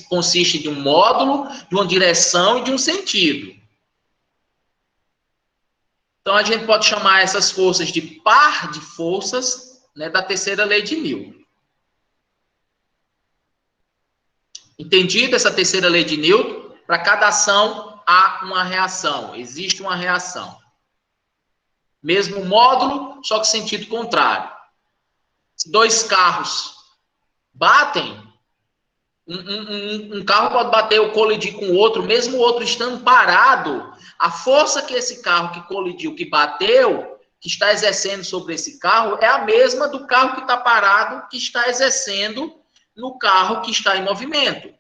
consiste de um módulo, de uma direção e de um sentido. Então, a gente pode chamar essas forças de par de forças, né, da terceira lei de Newton. Entendido essa terceira lei de Newton? Para cada ação, há uma reação. Existe uma reação. Mesmo módulo, só que sentido contrário. Se dois carros batem, um carro pode bater ou colidir com o outro, mesmo o outro estando parado, a força que esse carro que colidiu, que bateu, que está exercendo sobre esse carro, é a mesma do carro que está parado, que está exercendo no carro que está em movimento.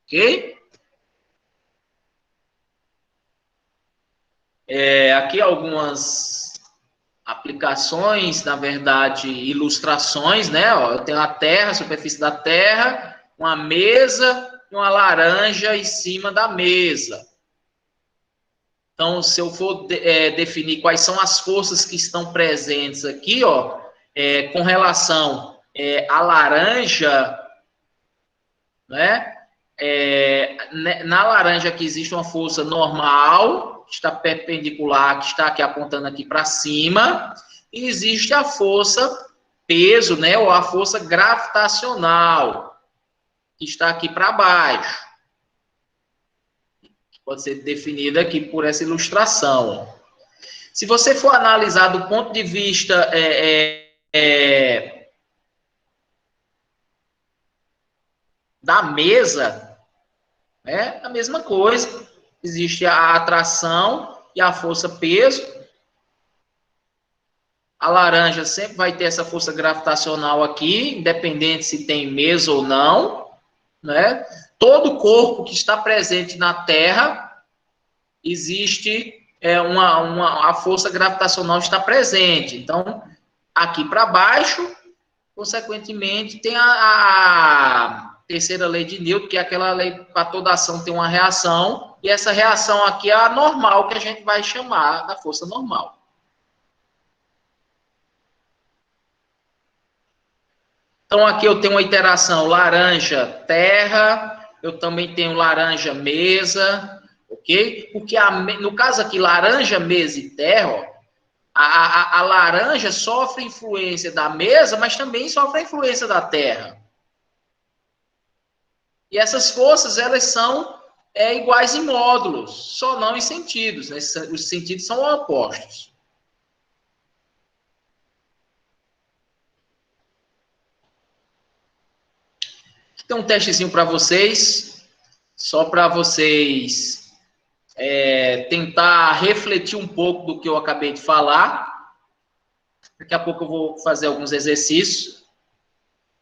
Ok? Aqui algumas aplicações, na verdade, ilustrações, né? Ó, eu tenho a Terra, a superfície da Terra, uma mesa e uma laranja em cima da mesa. Então, se eu for definir quais são as forças que estão presentes aqui, ó, com relação à laranja, né? Na laranja aqui existe uma força normal, que está perpendicular, que está aqui apontando aqui para cima, e existe a força peso, né, ou a força gravitacional, que está aqui para baixo. Pode ser definida aqui por essa ilustração. Se você for analisar do ponto de vista da mesa, é a mesma coisa. Existe a atração e a força peso. A laranja sempre vai ter essa força gravitacional aqui, independente se tem mesa ou não, né? Todo corpo que está presente na Terra, existe a força gravitacional está presente. Então, aqui para baixo, consequentemente, tem a terceira lei de Newton, que é aquela lei para toda ação tem uma reação, e essa reação aqui é a normal, que a gente vai chamar da força normal. Então, aqui eu tenho uma iteração laranja, terra, eu também tenho laranja, mesa, ok? Porque no caso aqui, laranja, mesa e terra, ó, a laranja sofre influência da mesa, mas também sofre a influência da terra. E essas forças, elas são iguais em módulos, só não em sentidos, né? Os sentidos são opostos. Aqui tem um testezinho para vocês, só para vocês tentar refletir um pouco do que eu acabei de falar. Daqui a pouco eu vou fazer alguns exercícios.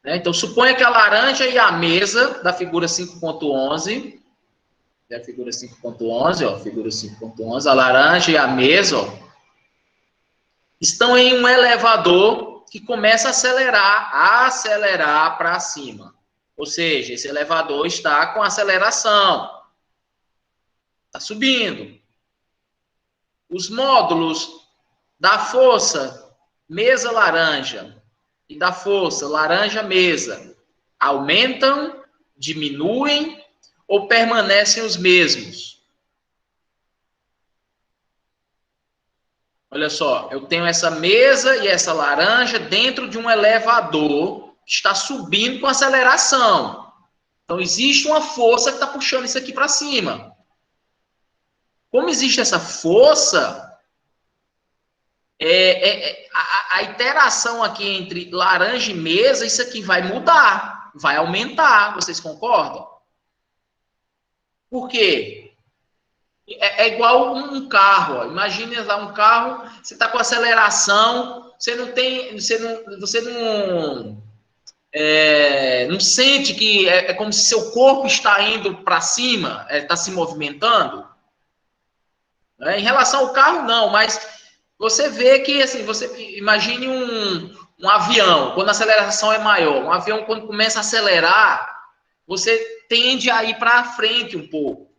Né? Então, suponha que a laranja e a mesa da figura 5.11, a figura 5.11, ó, figura 5.11, a laranja e a mesa, ó, estão em um elevador que começa a acelerar para cima. Ou seja, esse elevador está com aceleração. Está subindo. Os módulos da força mesa laranja e da força laranja mesa aumentam, diminuem ou permanecem os mesmos? Olha só, eu tenho essa mesa e essa laranja dentro de um elevador que está subindo com aceleração. Então, existe uma força que está puxando isso aqui para cima. Como existe essa força, a interação aqui entre laranja e mesa, isso aqui vai mudar, vai aumentar. Vocês concordam? Por quê? É igual um carro. Ó. Imagine lá um carro, você está com aceleração, você não sente que é como se seu corpo está indo para cima, está se movimentando. Em relação ao carro, não, mas você vê que, assim, você imagine um avião, quando a aceleração é maior. Um avião, quando começa a acelerar, você tende a ir para frente um pouco.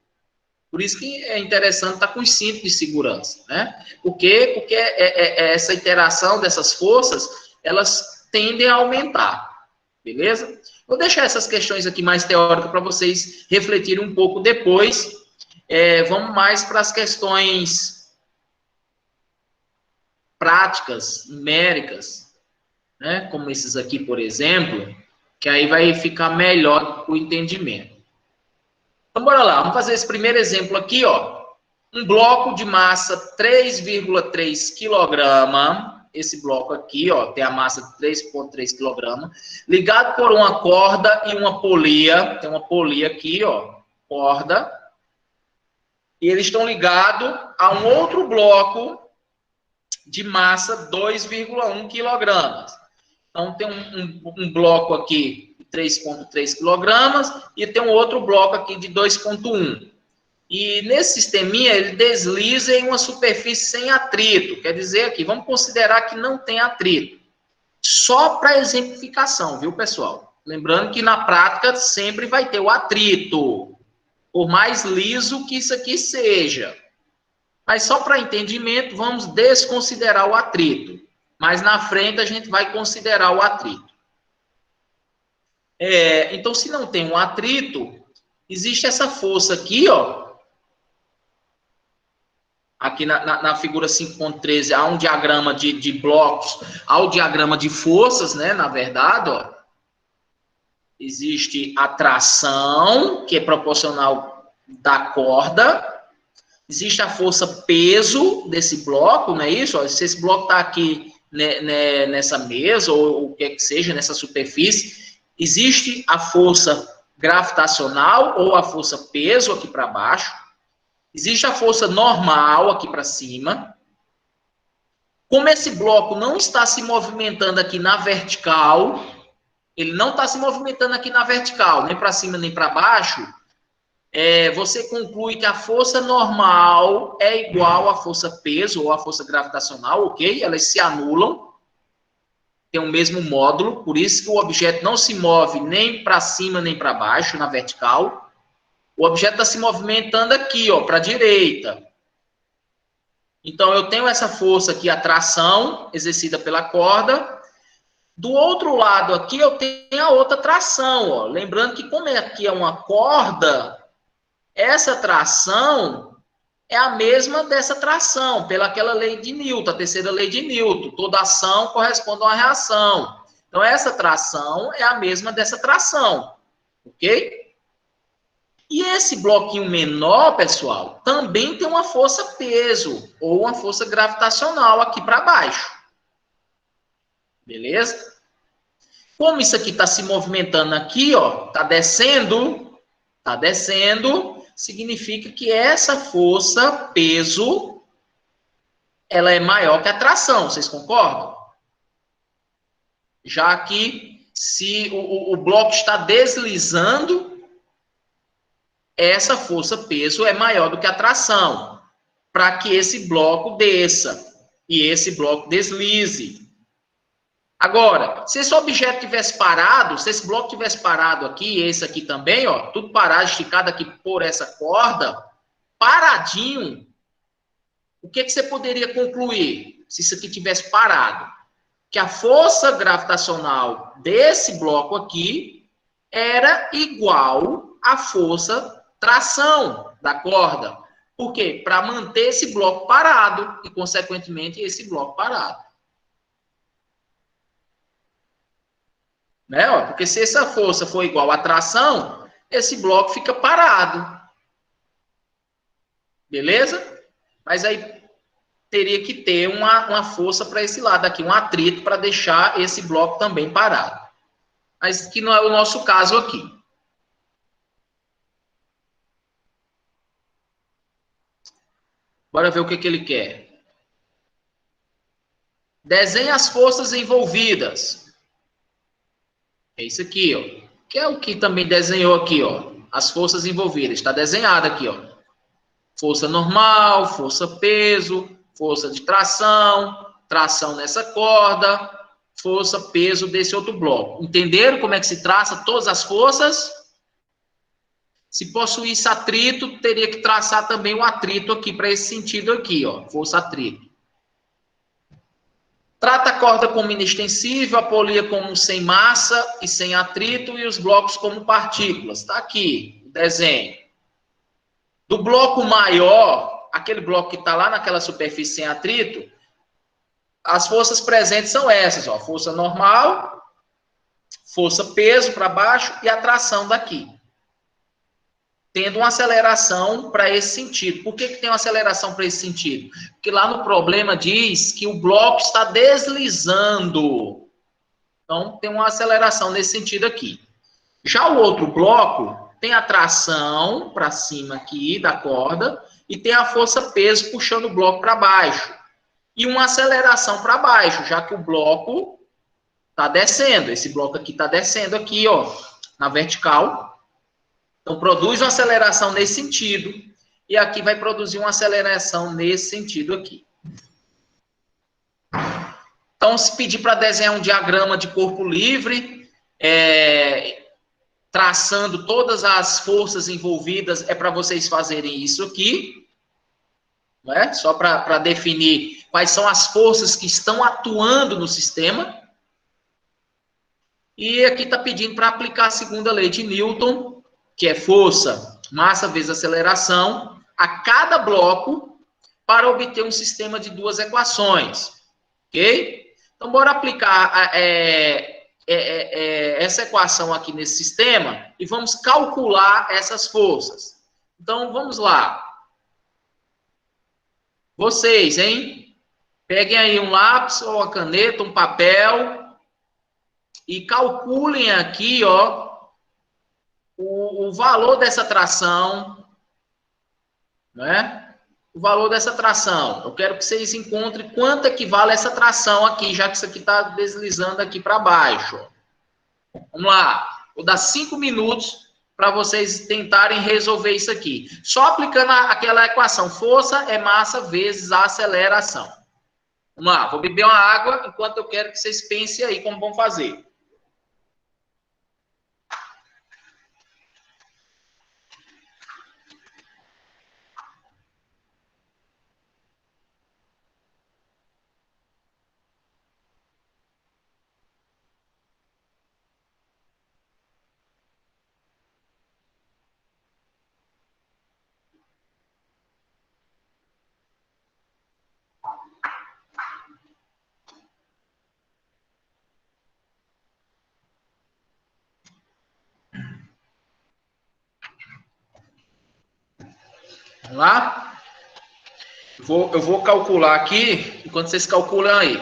Por isso que é interessante estar com os cintos de segurança, né? Por quê? Porque essa interação dessas forças, elas tendem a aumentar, beleza? Vou deixar essas questões aqui mais teóricas para vocês refletirem um pouco depois. Vamos mais para as questões práticas, numéricas, né? Como esses aqui, por exemplo, que aí vai ficar melhor o entendimento. Então, bora lá, vamos fazer esse primeiro exemplo aqui, ó. Um bloco de massa 3,3 kg, esse bloco aqui, ó, tem a massa de 3,3 kg, ligado por uma corda e uma polia, tem uma polia aqui, ó, corda, e eles estão ligados a um outro bloco de massa 2,1 kg. Então, tem um bloco aqui de 3,3 kg e tem um outro bloco aqui de 2,1. E nesse sisteminha, ele desliza em uma superfície sem atrito. Quer dizer aqui, vamos considerar que não tem atrito. Só para exemplificação, viu, pessoal? Lembrando que na prática sempre vai ter o atrito. Por mais liso que isso aqui seja. Mas só para entendimento, vamos desconsiderar o atrito. Mas na frente a gente vai considerar o atrito. Então, se não tem um atrito, existe essa força aqui, ó. Aqui na figura 5.13 há um diagrama de blocos, há o diagrama de forças, né? Na verdade, ó. Existe a tração, que é proporcional da corda. Existe a força peso desse bloco, não é isso? Ó, se esse bloco está aqui nessa mesa, ou o que é que seja, nessa superfície, existe a força gravitacional ou a força peso aqui para baixo. Existe a força normal aqui para cima. Como esse bloco não está se movimentando aqui na vertical, ele não está se movimentando aqui na vertical, nem para cima nem para baixo, você conclui que a força normal é igual à força peso ou à força gravitacional, ok? Elas se anulam, tem o mesmo módulo, por isso que o objeto não se move nem para cima nem para baixo, na vertical. O objeto está se movimentando aqui, ó, para a direita. Então, eu tenho essa força aqui, a tração, exercida pela corda. Do outro lado aqui, eu tenho a outra tração, ó. Lembrando que como aqui é uma corda, essa tração é a mesma dessa tração, pelaquela lei de Newton, a terceira lei de Newton. Toda ação corresponde a uma reação. Então, essa tração é a mesma dessa tração, ok? E esse bloquinho menor, pessoal, também tem uma força peso ou uma força gravitacional aqui para baixo. Beleza? Como isso aqui está se movimentando aqui, ó, está descendo, significa que essa força, peso, ela é maior que a tração. Vocês concordam? Já que se o bloco está deslizando, essa força, peso, é maior do que a tração, para que esse bloco desça e esse bloco deslize. Agora, se esse objeto tivesse parado, se esse bloco tivesse parado aqui, esse aqui também, ó, tudo parado, esticado aqui por essa corda, paradinho, o que você poderia concluir se isso aqui tivesse parado? Que a força gravitacional desse bloco aqui era igual à força tração da corda. Por quê? Para manter esse bloco parado e, consequentemente, esse bloco parado. Né? Porque se essa força for igual à tração, esse bloco fica parado. Beleza? Mas aí teria que ter uma força para esse lado aqui, um atrito para deixar esse bloco também parado. Mas que não é o nosso caso aqui. Bora ver o que ele quer. Desenhe as forças envolvidas. É isso aqui, ó. Que é o que também desenhou aqui, ó. As forças envolvidas. Está desenhado aqui, ó. Força normal, força peso, força de tração, tração nessa corda, força peso desse outro bloco. Entenderam como é que se traça todas as forças? Se possuísse atrito, teria que traçar também o atrito aqui, para esse sentido aqui, ó. Força atrito. Trata a corda como inextensível, a polia como sem massa e sem atrito, e os blocos como partículas. Está aqui o desenho. Do bloco maior, aquele bloco que está lá naquela superfície sem atrito, as forças presentes são essas, ó. Força normal, força peso para baixo e a tração daqui. Tendo uma aceleração para esse sentido. Por que tem uma aceleração para esse sentido? Porque lá no problema diz que o bloco está deslizando. Então, tem uma aceleração nesse sentido aqui. Já o outro bloco tem a tração para cima aqui da corda e tem a força-peso puxando o bloco para baixo. E uma aceleração para baixo, já que o bloco está descendo. Esse bloco aqui está descendo aqui, ó, na vertical. Então, produz uma aceleração nesse sentido, e aqui vai produzir uma aceleração nesse sentido aqui. Então, se pedir para desenhar um diagrama de corpo livre, traçando todas as forças envolvidas, é para vocês fazerem isso aqui, né? Só para definir quais são as forças que estão atuando no sistema. E aqui está pedindo para aplicar a segunda lei de Newton, que é força, massa vezes aceleração, a cada bloco, para obter um sistema de duas equações. Ok? Então, bora aplicar essa equação aqui nesse sistema e vamos calcular essas forças. Então, vamos lá. Vocês, hein? Peguem aí um lápis ou uma caneta, um papel e calculem aqui, ó, o valor dessa tração, né? O valor dessa tração. Eu quero que vocês encontrem quanto equivale essa tração aqui, já que isso aqui está deslizando aqui para baixo. Vamos lá. Vou dar 5 minutos para vocês tentarem resolver isso aqui. Só aplicando aquela equação. Força é massa vezes a aceleração. Vamos lá. Vou beber uma água enquanto eu quero que vocês pensem aí como vão fazer. Vamos lá? Eu vou calcular aqui, enquanto vocês calculam aí.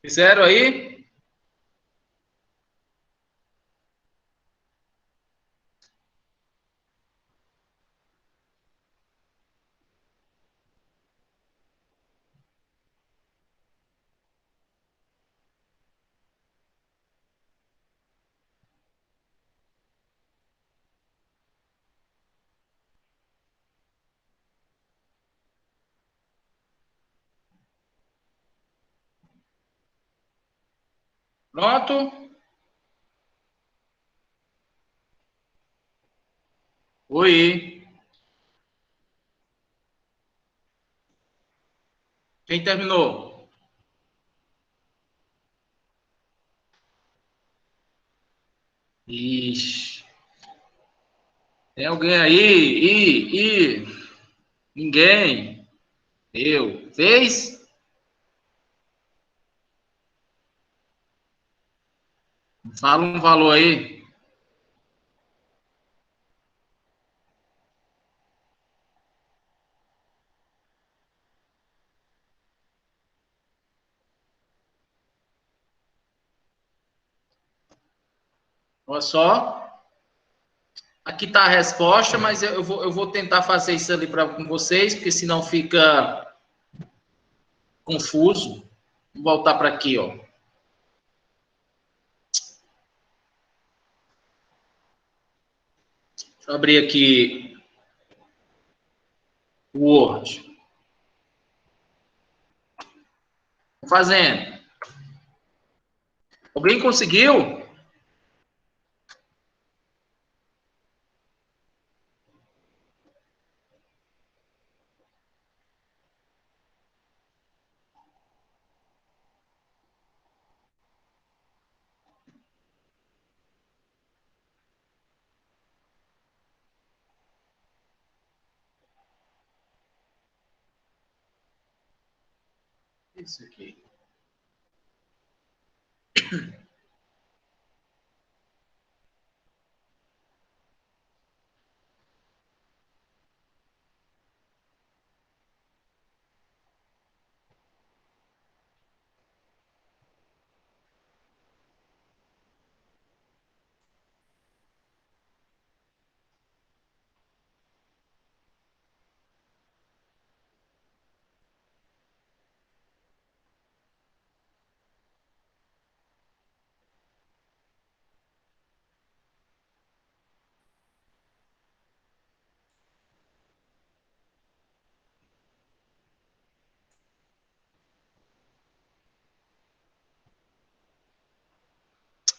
Fizeram aí? Pronto? Oi. Quem terminou? Ixi. Tem alguém aí? Ninguém. Eu. Fez? Fala um valor aí. Olha só. Aqui está a resposta, mas eu vou tentar fazer isso ali com vocês, porque senão fica confuso. Vou voltar para aqui, ó. Deixa eu abrir aqui o Word. Tô fazendo. Alguém conseguiu? Isso aqui.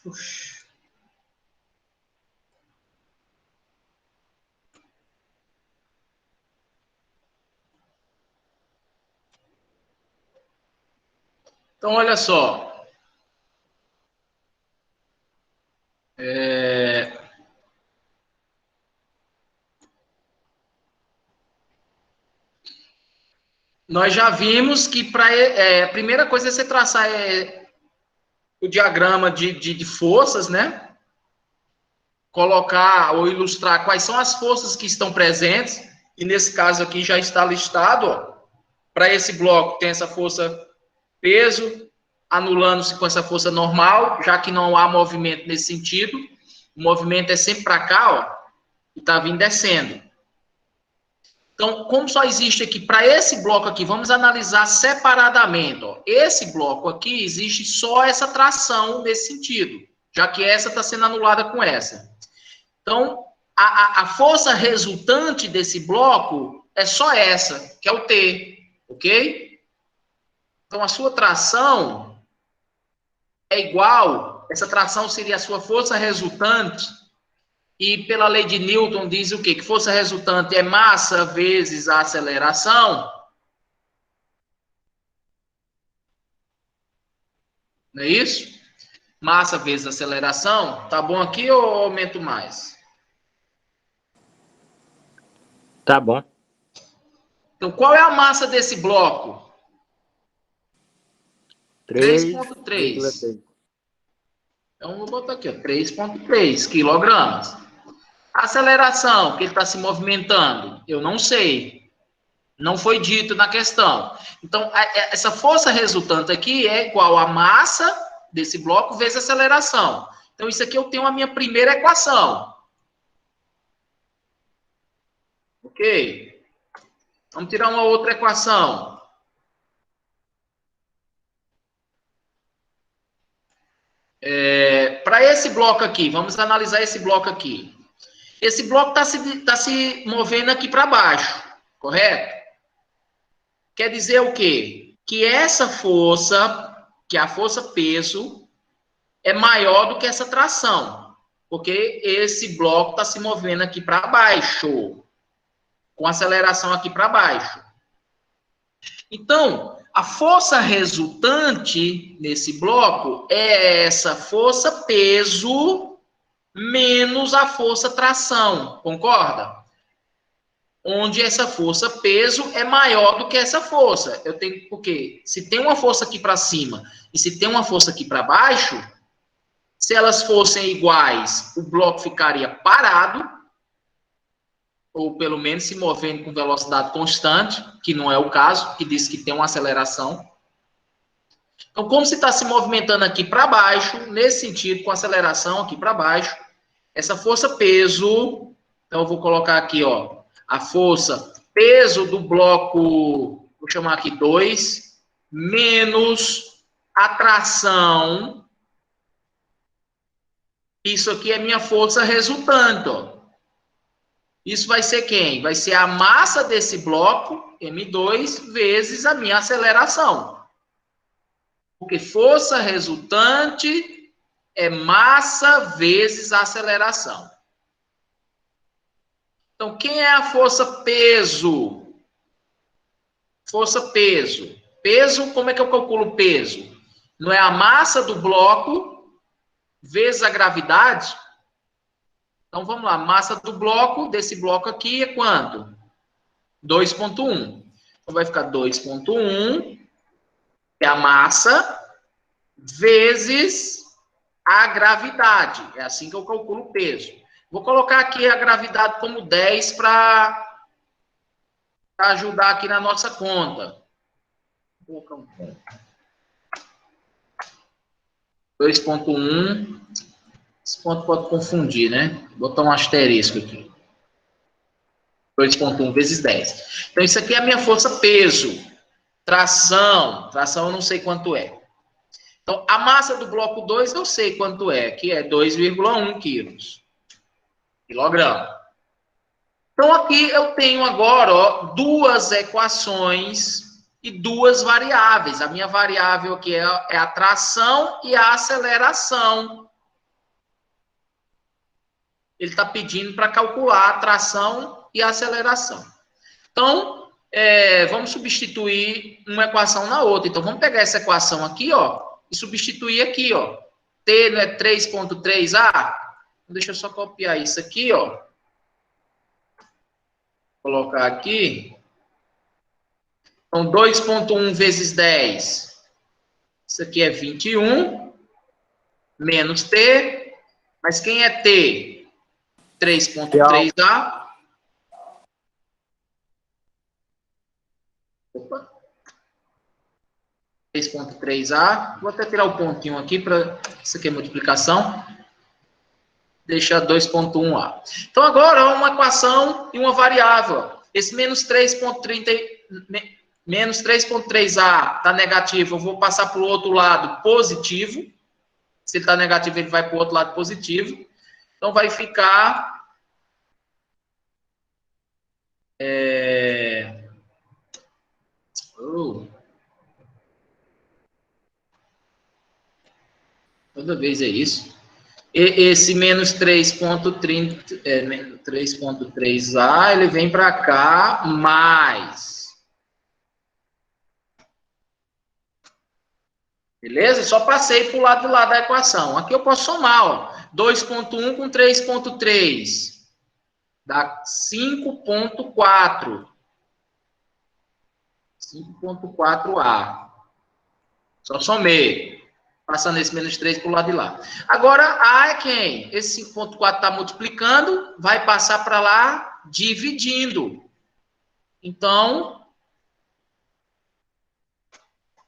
Ux. Então, olha só. Nós já vimos que a primeira coisa é você traçar o diagrama de forças, né? Colocar ou ilustrar quais são as forças que estão presentes, e nesse caso aqui já está listado, ó. Para esse bloco tem essa força peso, anulando-se com essa força normal, já que não há movimento nesse sentido. O movimento é sempre para cá, ó, e está vindo descendo. Então, como só existe aqui, para esse bloco aqui, vamos analisar separadamente. Ó. Esse bloco aqui, existe só essa tração nesse sentido, já que essa está sendo anulada com essa. Então, a força resultante desse bloco é só essa, que é o T, ok? Então, a sua tração é igual, essa tração seria a sua força resultante, e pela lei de Newton diz o quê? Que força resultante é massa vezes a aceleração. Não é isso? Massa vezes aceleração. Tá bom aqui ou aumento mais? Tá bom. Então, qual é a massa desse bloco? 3,3. Então, vou botar aqui, ó, 3,3 quilogramas. A aceleração que ele está se movimentando, eu não sei. Não foi dito na questão. Então, essa força resultante aqui é igual a massa desse bloco vezes a aceleração. Então, isso aqui eu tenho a minha primeira equação. Ok? Vamos tirar uma outra equação. Para esse bloco aqui, vamos analisar esse bloco aqui. Esse bloco está se movendo aqui para baixo, correto? Quer dizer o quê? Que essa força, que a força peso, é maior do que essa tração, porque esse bloco está se movendo aqui para baixo, com aceleração aqui para baixo. Então, a força resultante nesse bloco é essa força peso menos a força tração, concorda? Onde essa força peso é maior do que essa força. Eu tenho, porque se tem uma força aqui para cima e se tem uma força aqui para baixo, se elas fossem iguais, o bloco ficaria parado, ou pelo menos se movendo com velocidade constante, que não é o caso, que diz que tem uma aceleração. Então, como se está se movimentando aqui para baixo, nesse sentido, com aceleração aqui para baixo, essa força peso, então eu vou colocar aqui, ó, a força peso do bloco, vou chamar aqui 2, menos a tração. Isso aqui é minha força resultante, ó. Isso vai ser quem? Vai ser a massa desse bloco, M2, vezes a minha aceleração. Porque força resultante é massa vezes a aceleração. Então, quem é a força peso? Força peso. Peso, como é que eu calculo peso? Não é a massa do bloco vezes a gravidade? Então, vamos lá. Massa do bloco, desse bloco aqui, é quanto? 2,1. Então, vai ficar 2,1, é a massa, vezes a gravidade. É assim que eu calculo o peso. Vou colocar aqui a gravidade como 10 para ajudar aqui na nossa conta. Vou colocar um ponto. 2,1. Esse ponto pode confundir, né? Vou botar um asterisco aqui. 2,1 vezes 10. Então, isso aqui é a minha força peso. Tração. Tração eu não sei quanto é. Então, a massa do bloco 2 eu sei quanto é, que é 2,1 quilos. Quilograma. Então, aqui eu tenho agora, ó, duas equações e duas variáveis. A minha variável aqui é a tração e a aceleração. Ele está pedindo para calcular a tração e a aceleração. Então, vamos substituir uma equação na outra. Então, vamos pegar essa equação aqui, ó, e substituir aqui, ó. T não é 3.3A? Deixa eu só copiar isso aqui, ó. Colocar aqui. Então, 2.1 vezes 10. Isso aqui é 21. Menos T. Mas quem é T? 3.3A. Opa. 3.3A. Vou até tirar o pontinho aqui para... Isso aqui é multiplicação. Deixa 2.1A. Então, agora, uma equação e uma variável. Esse menos 3.3A está negativo. Eu vou passar para o outro lado positivo. Se ele está negativo, ele vai para o outro lado positivo. Então, vai ficar... Toda vez é isso. Esse menos 3.3A, ele vem para cá, mais. Beleza? Só passei para o lado do lado da equação. Aqui eu posso somar, ó. 2.1 com 3.3. Dá 5.4. 5.4A. Só somei. Passando esse menos 3 para o lado de lá. Agora, A é quem? Esse 5.4 está multiplicando, vai passar para lá dividindo. Então,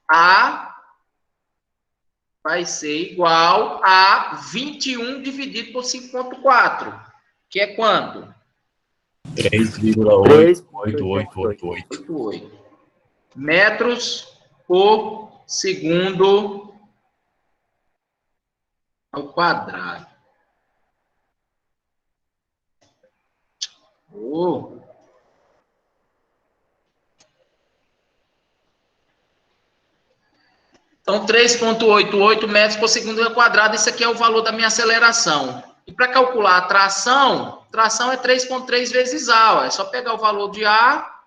A vai ser igual a 21 dividido por 5.4, que é quanto? 3,8888. Metros por segundo ao quadrado. Então, 3,88 metros por segundo ao quadrado, esse aqui é o valor da minha aceleração. E para calcular a tração é 3,3 vezes A. Ó. É só pegar o valor de A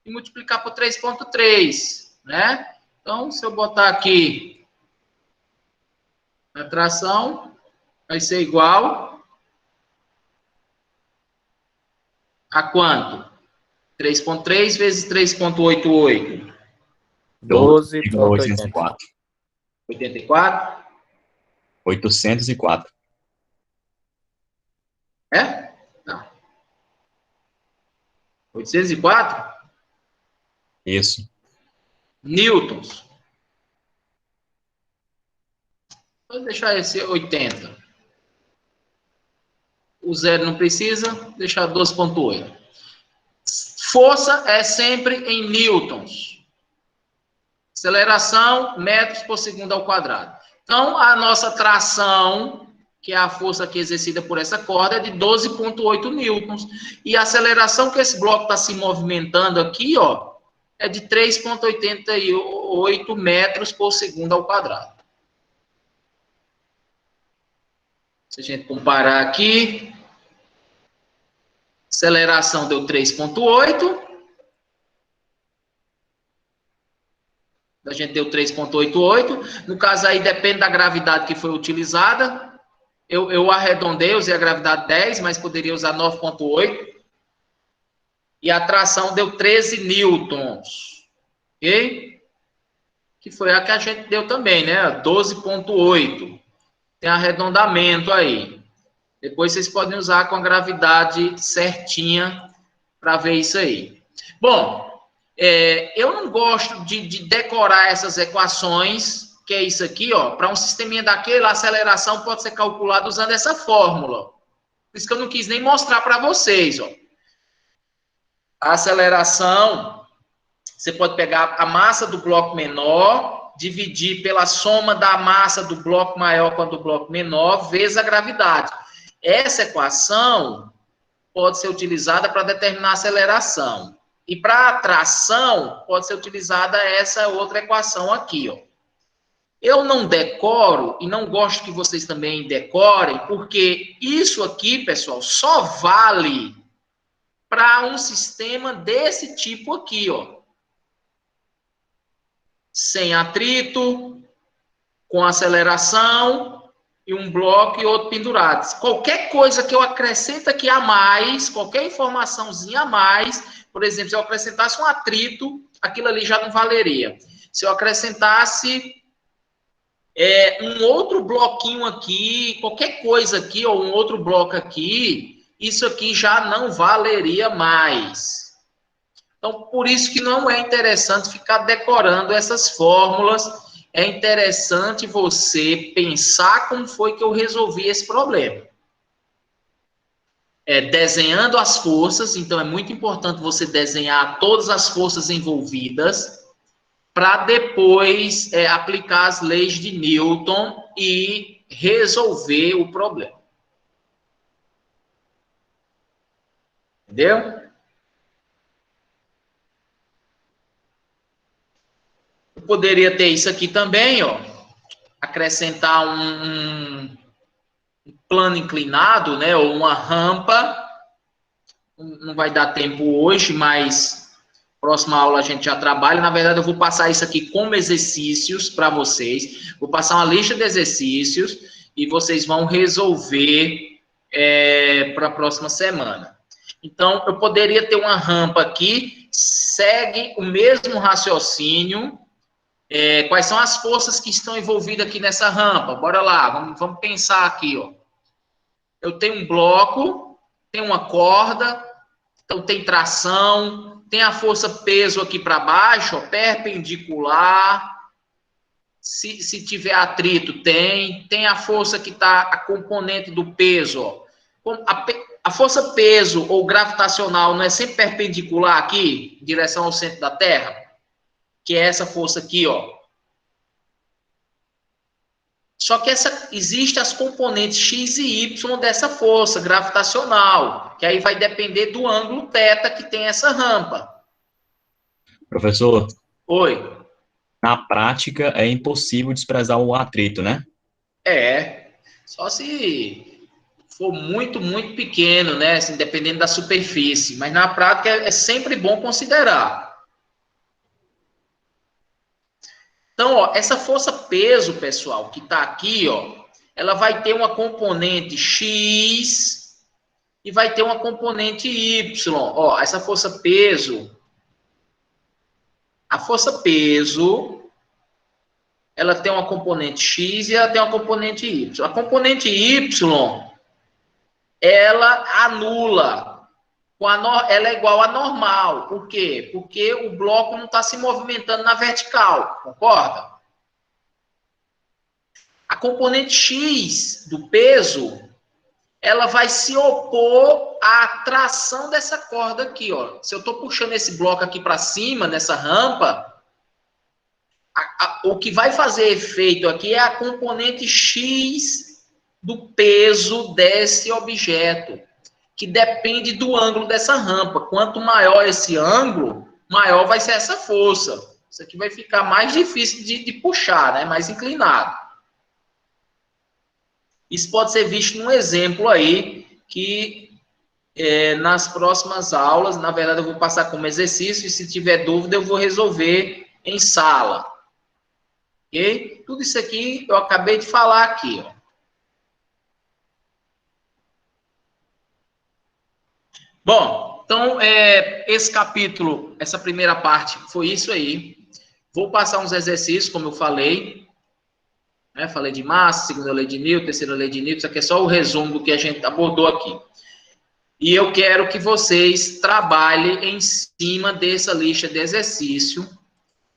e multiplicar por 3,3, né? Então, se eu botar aqui a tração, vai ser igual a quanto? 3,3 vezes 3,88. 12,804. 84? 804. É? Não. 804? Isso. Newtons. Vou deixar esse 80. O zero não precisa, deixar 12,8. Força é sempre em newtons. Aceleração, metros por segundo ao quadrado. Então, a nossa tração, que é a força aqui exercida por essa corda, é de 12,8 newtons. E a aceleração que esse bloco está se movimentando aqui, ó, é de 3,88 metros por segundo ao quadrado. Se a gente comparar aqui, aceleração deu 3,8. A gente deu 3,88. No caso aí, depende da gravidade que foi utilizada. Eu arredondei, usei a gravidade 10, mas poderia usar 9,8. E a tração deu 13 newtons. Ok? Que foi a que a gente deu também, né? 12,8. Tem arredondamento aí. Depois vocês podem usar com a gravidade certinha para ver isso aí. Bom, eu não gosto de decorar essas equações, que é isso aqui, ó. Para um sisteminha daquele, a aceleração pode ser calculada usando essa fórmula. Por isso que eu não quis nem mostrar para vocês, ó. A aceleração, você pode pegar a massa do bloco menor, dividir pela soma da massa do bloco maior com a do bloco menor, vezes a gravidade. Essa equação pode ser utilizada para determinar a aceleração. E para a tração, pode ser utilizada essa outra equação aqui, ó. Eu não decoro, e não gosto que vocês também decorem, porque isso aqui, pessoal, só vale para um sistema desse tipo aqui, ó. Sem atrito, com aceleração, e um bloco e outro pendurados. Qualquer coisa que eu acrescente aqui a mais, qualquer informaçãozinha a mais, por exemplo, se eu acrescentasse um atrito, aquilo ali já não valeria. Se eu acrescentasse um outro bloquinho aqui, qualquer coisa aqui, ou um outro bloco aqui, isso aqui já não valeria mais. Então, por isso que não é interessante ficar decorando essas fórmulas. É interessante você pensar como foi que eu resolvi esse problema. Desenhando as forças, então é muito importante você desenhar todas as forças envolvidas para depois aplicar as leis de Newton e resolver o problema. Entendeu? Eu poderia ter isso aqui também, ó. Acrescentar um plano inclinado, né? Ou uma rampa. Não vai dar tempo hoje, mas próxima aula a gente já trabalha. Na verdade, eu vou passar isso aqui como exercícios para vocês. Vou passar uma lista de exercícios e vocês vão resolver para a próxima semana. Então, eu poderia ter uma rampa aqui, segue o mesmo raciocínio. Quais são as forças que estão envolvidas aqui nessa rampa? Bora lá, vamos pensar aqui, ó. Eu tenho um bloco, tem uma corda, então tem tração, tem a força peso aqui para baixo, ó, perpendicular. Se tiver atrito, tem a força que está a componente do peso, ó. A força peso ou gravitacional não é sempre perpendicular aqui, em direção ao centro da Terra? Que é essa força aqui, ó. Só que existe as componentes x e y dessa força gravitacional, que aí vai depender do ângulo θ que tem essa rampa. Professor, Oi. na prática é impossível desprezar o atrito, né? Só se for muito, muito pequeno, né? Assim, dependendo da superfície. Mas na prática é sempre bom considerar. Então, ó, essa força peso, pessoal, que está aqui, ó, ela vai ter uma componente X e vai ter uma componente Y. Ó, essa força peso, a força peso, ela tem uma componente X e ela tem uma componente Y. A componente Y, ela anula. Ela é igual a normal. Por quê? Porque o bloco não está se movimentando na vertical, concorda? A componente X do peso, ela vai se opor à tração dessa corda aqui, ó. Se eu estou puxando esse bloco aqui para cima, nessa rampa, o que vai fazer efeito aqui é a componente X do peso desse objeto, que depende do ângulo dessa rampa. Quanto maior esse ângulo, maior vai ser essa força. Isso aqui vai ficar mais difícil de puxar, né? Mais inclinado. Isso pode ser visto num exemplo aí, que nas próximas aulas, na verdade eu vou passar como exercício, e se tiver dúvida eu vou resolver em sala. Ok? Tudo isso aqui eu acabei de falar aqui, ó. Bom, então, esse capítulo, essa primeira parte, foi isso aí. Vou passar uns exercícios, como eu falei. Né? Falei de massa, segunda lei de Newton, terceira lei de Newton. Isso aqui é só o resumo do que a gente abordou aqui. E eu quero que vocês trabalhem em cima dessa lista de exercício,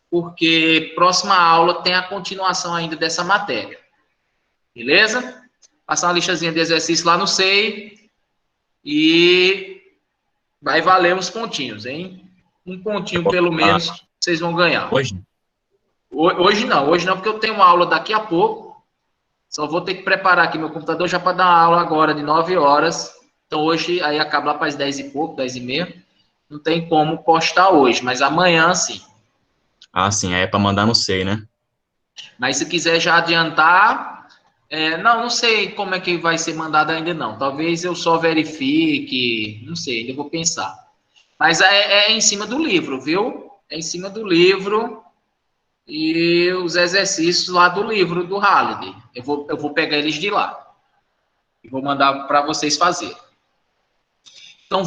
porque próxima aula tem a continuação ainda dessa matéria. Beleza? Passar uma listazinha de exercício lá no SEI e vai valer uns pontinhos, hein? Um pontinho, pelo menos, vocês vão ganhar. Hoje? Hoje não, porque eu tenho uma aula daqui a pouco. Só vou ter que preparar aqui meu computador já para dar uma aula agora de 9 horas. Então, hoje, aí acaba lá para as 10 e pouco, 10 e meia. Não tem como postar hoje, mas amanhã, sim. Ah, sim, é para mandar no SEI, né? Mas se quiser já adiantar, Não sei como é que vai ser mandado ainda não. Talvez eu só verifique, não sei, ainda vou pensar. Mas é em cima do livro, viu? É em cima do livro e os exercícios lá do livro do Halliday. Eu vou pegar eles de lá e vou mandar para vocês fazerem. Então,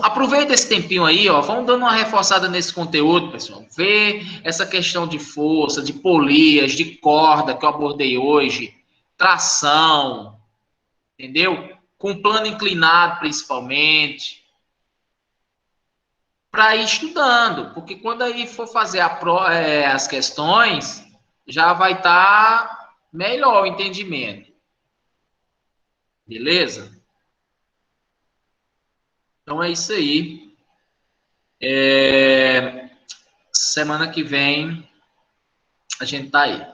aproveita esse tempinho aí, ó, vão dando uma reforçada nesse conteúdo, pessoal. Vê essa questão de força, de polias, de corda que eu abordei hoje, tração, entendeu? Com plano inclinado, principalmente, para ir estudando, porque quando aí for fazer as questões, já vai estar melhor o entendimento. Beleza? Então é isso aí. Semana que vem a gente tá aí.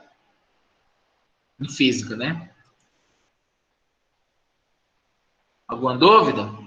Em física, né? Alguma dúvida?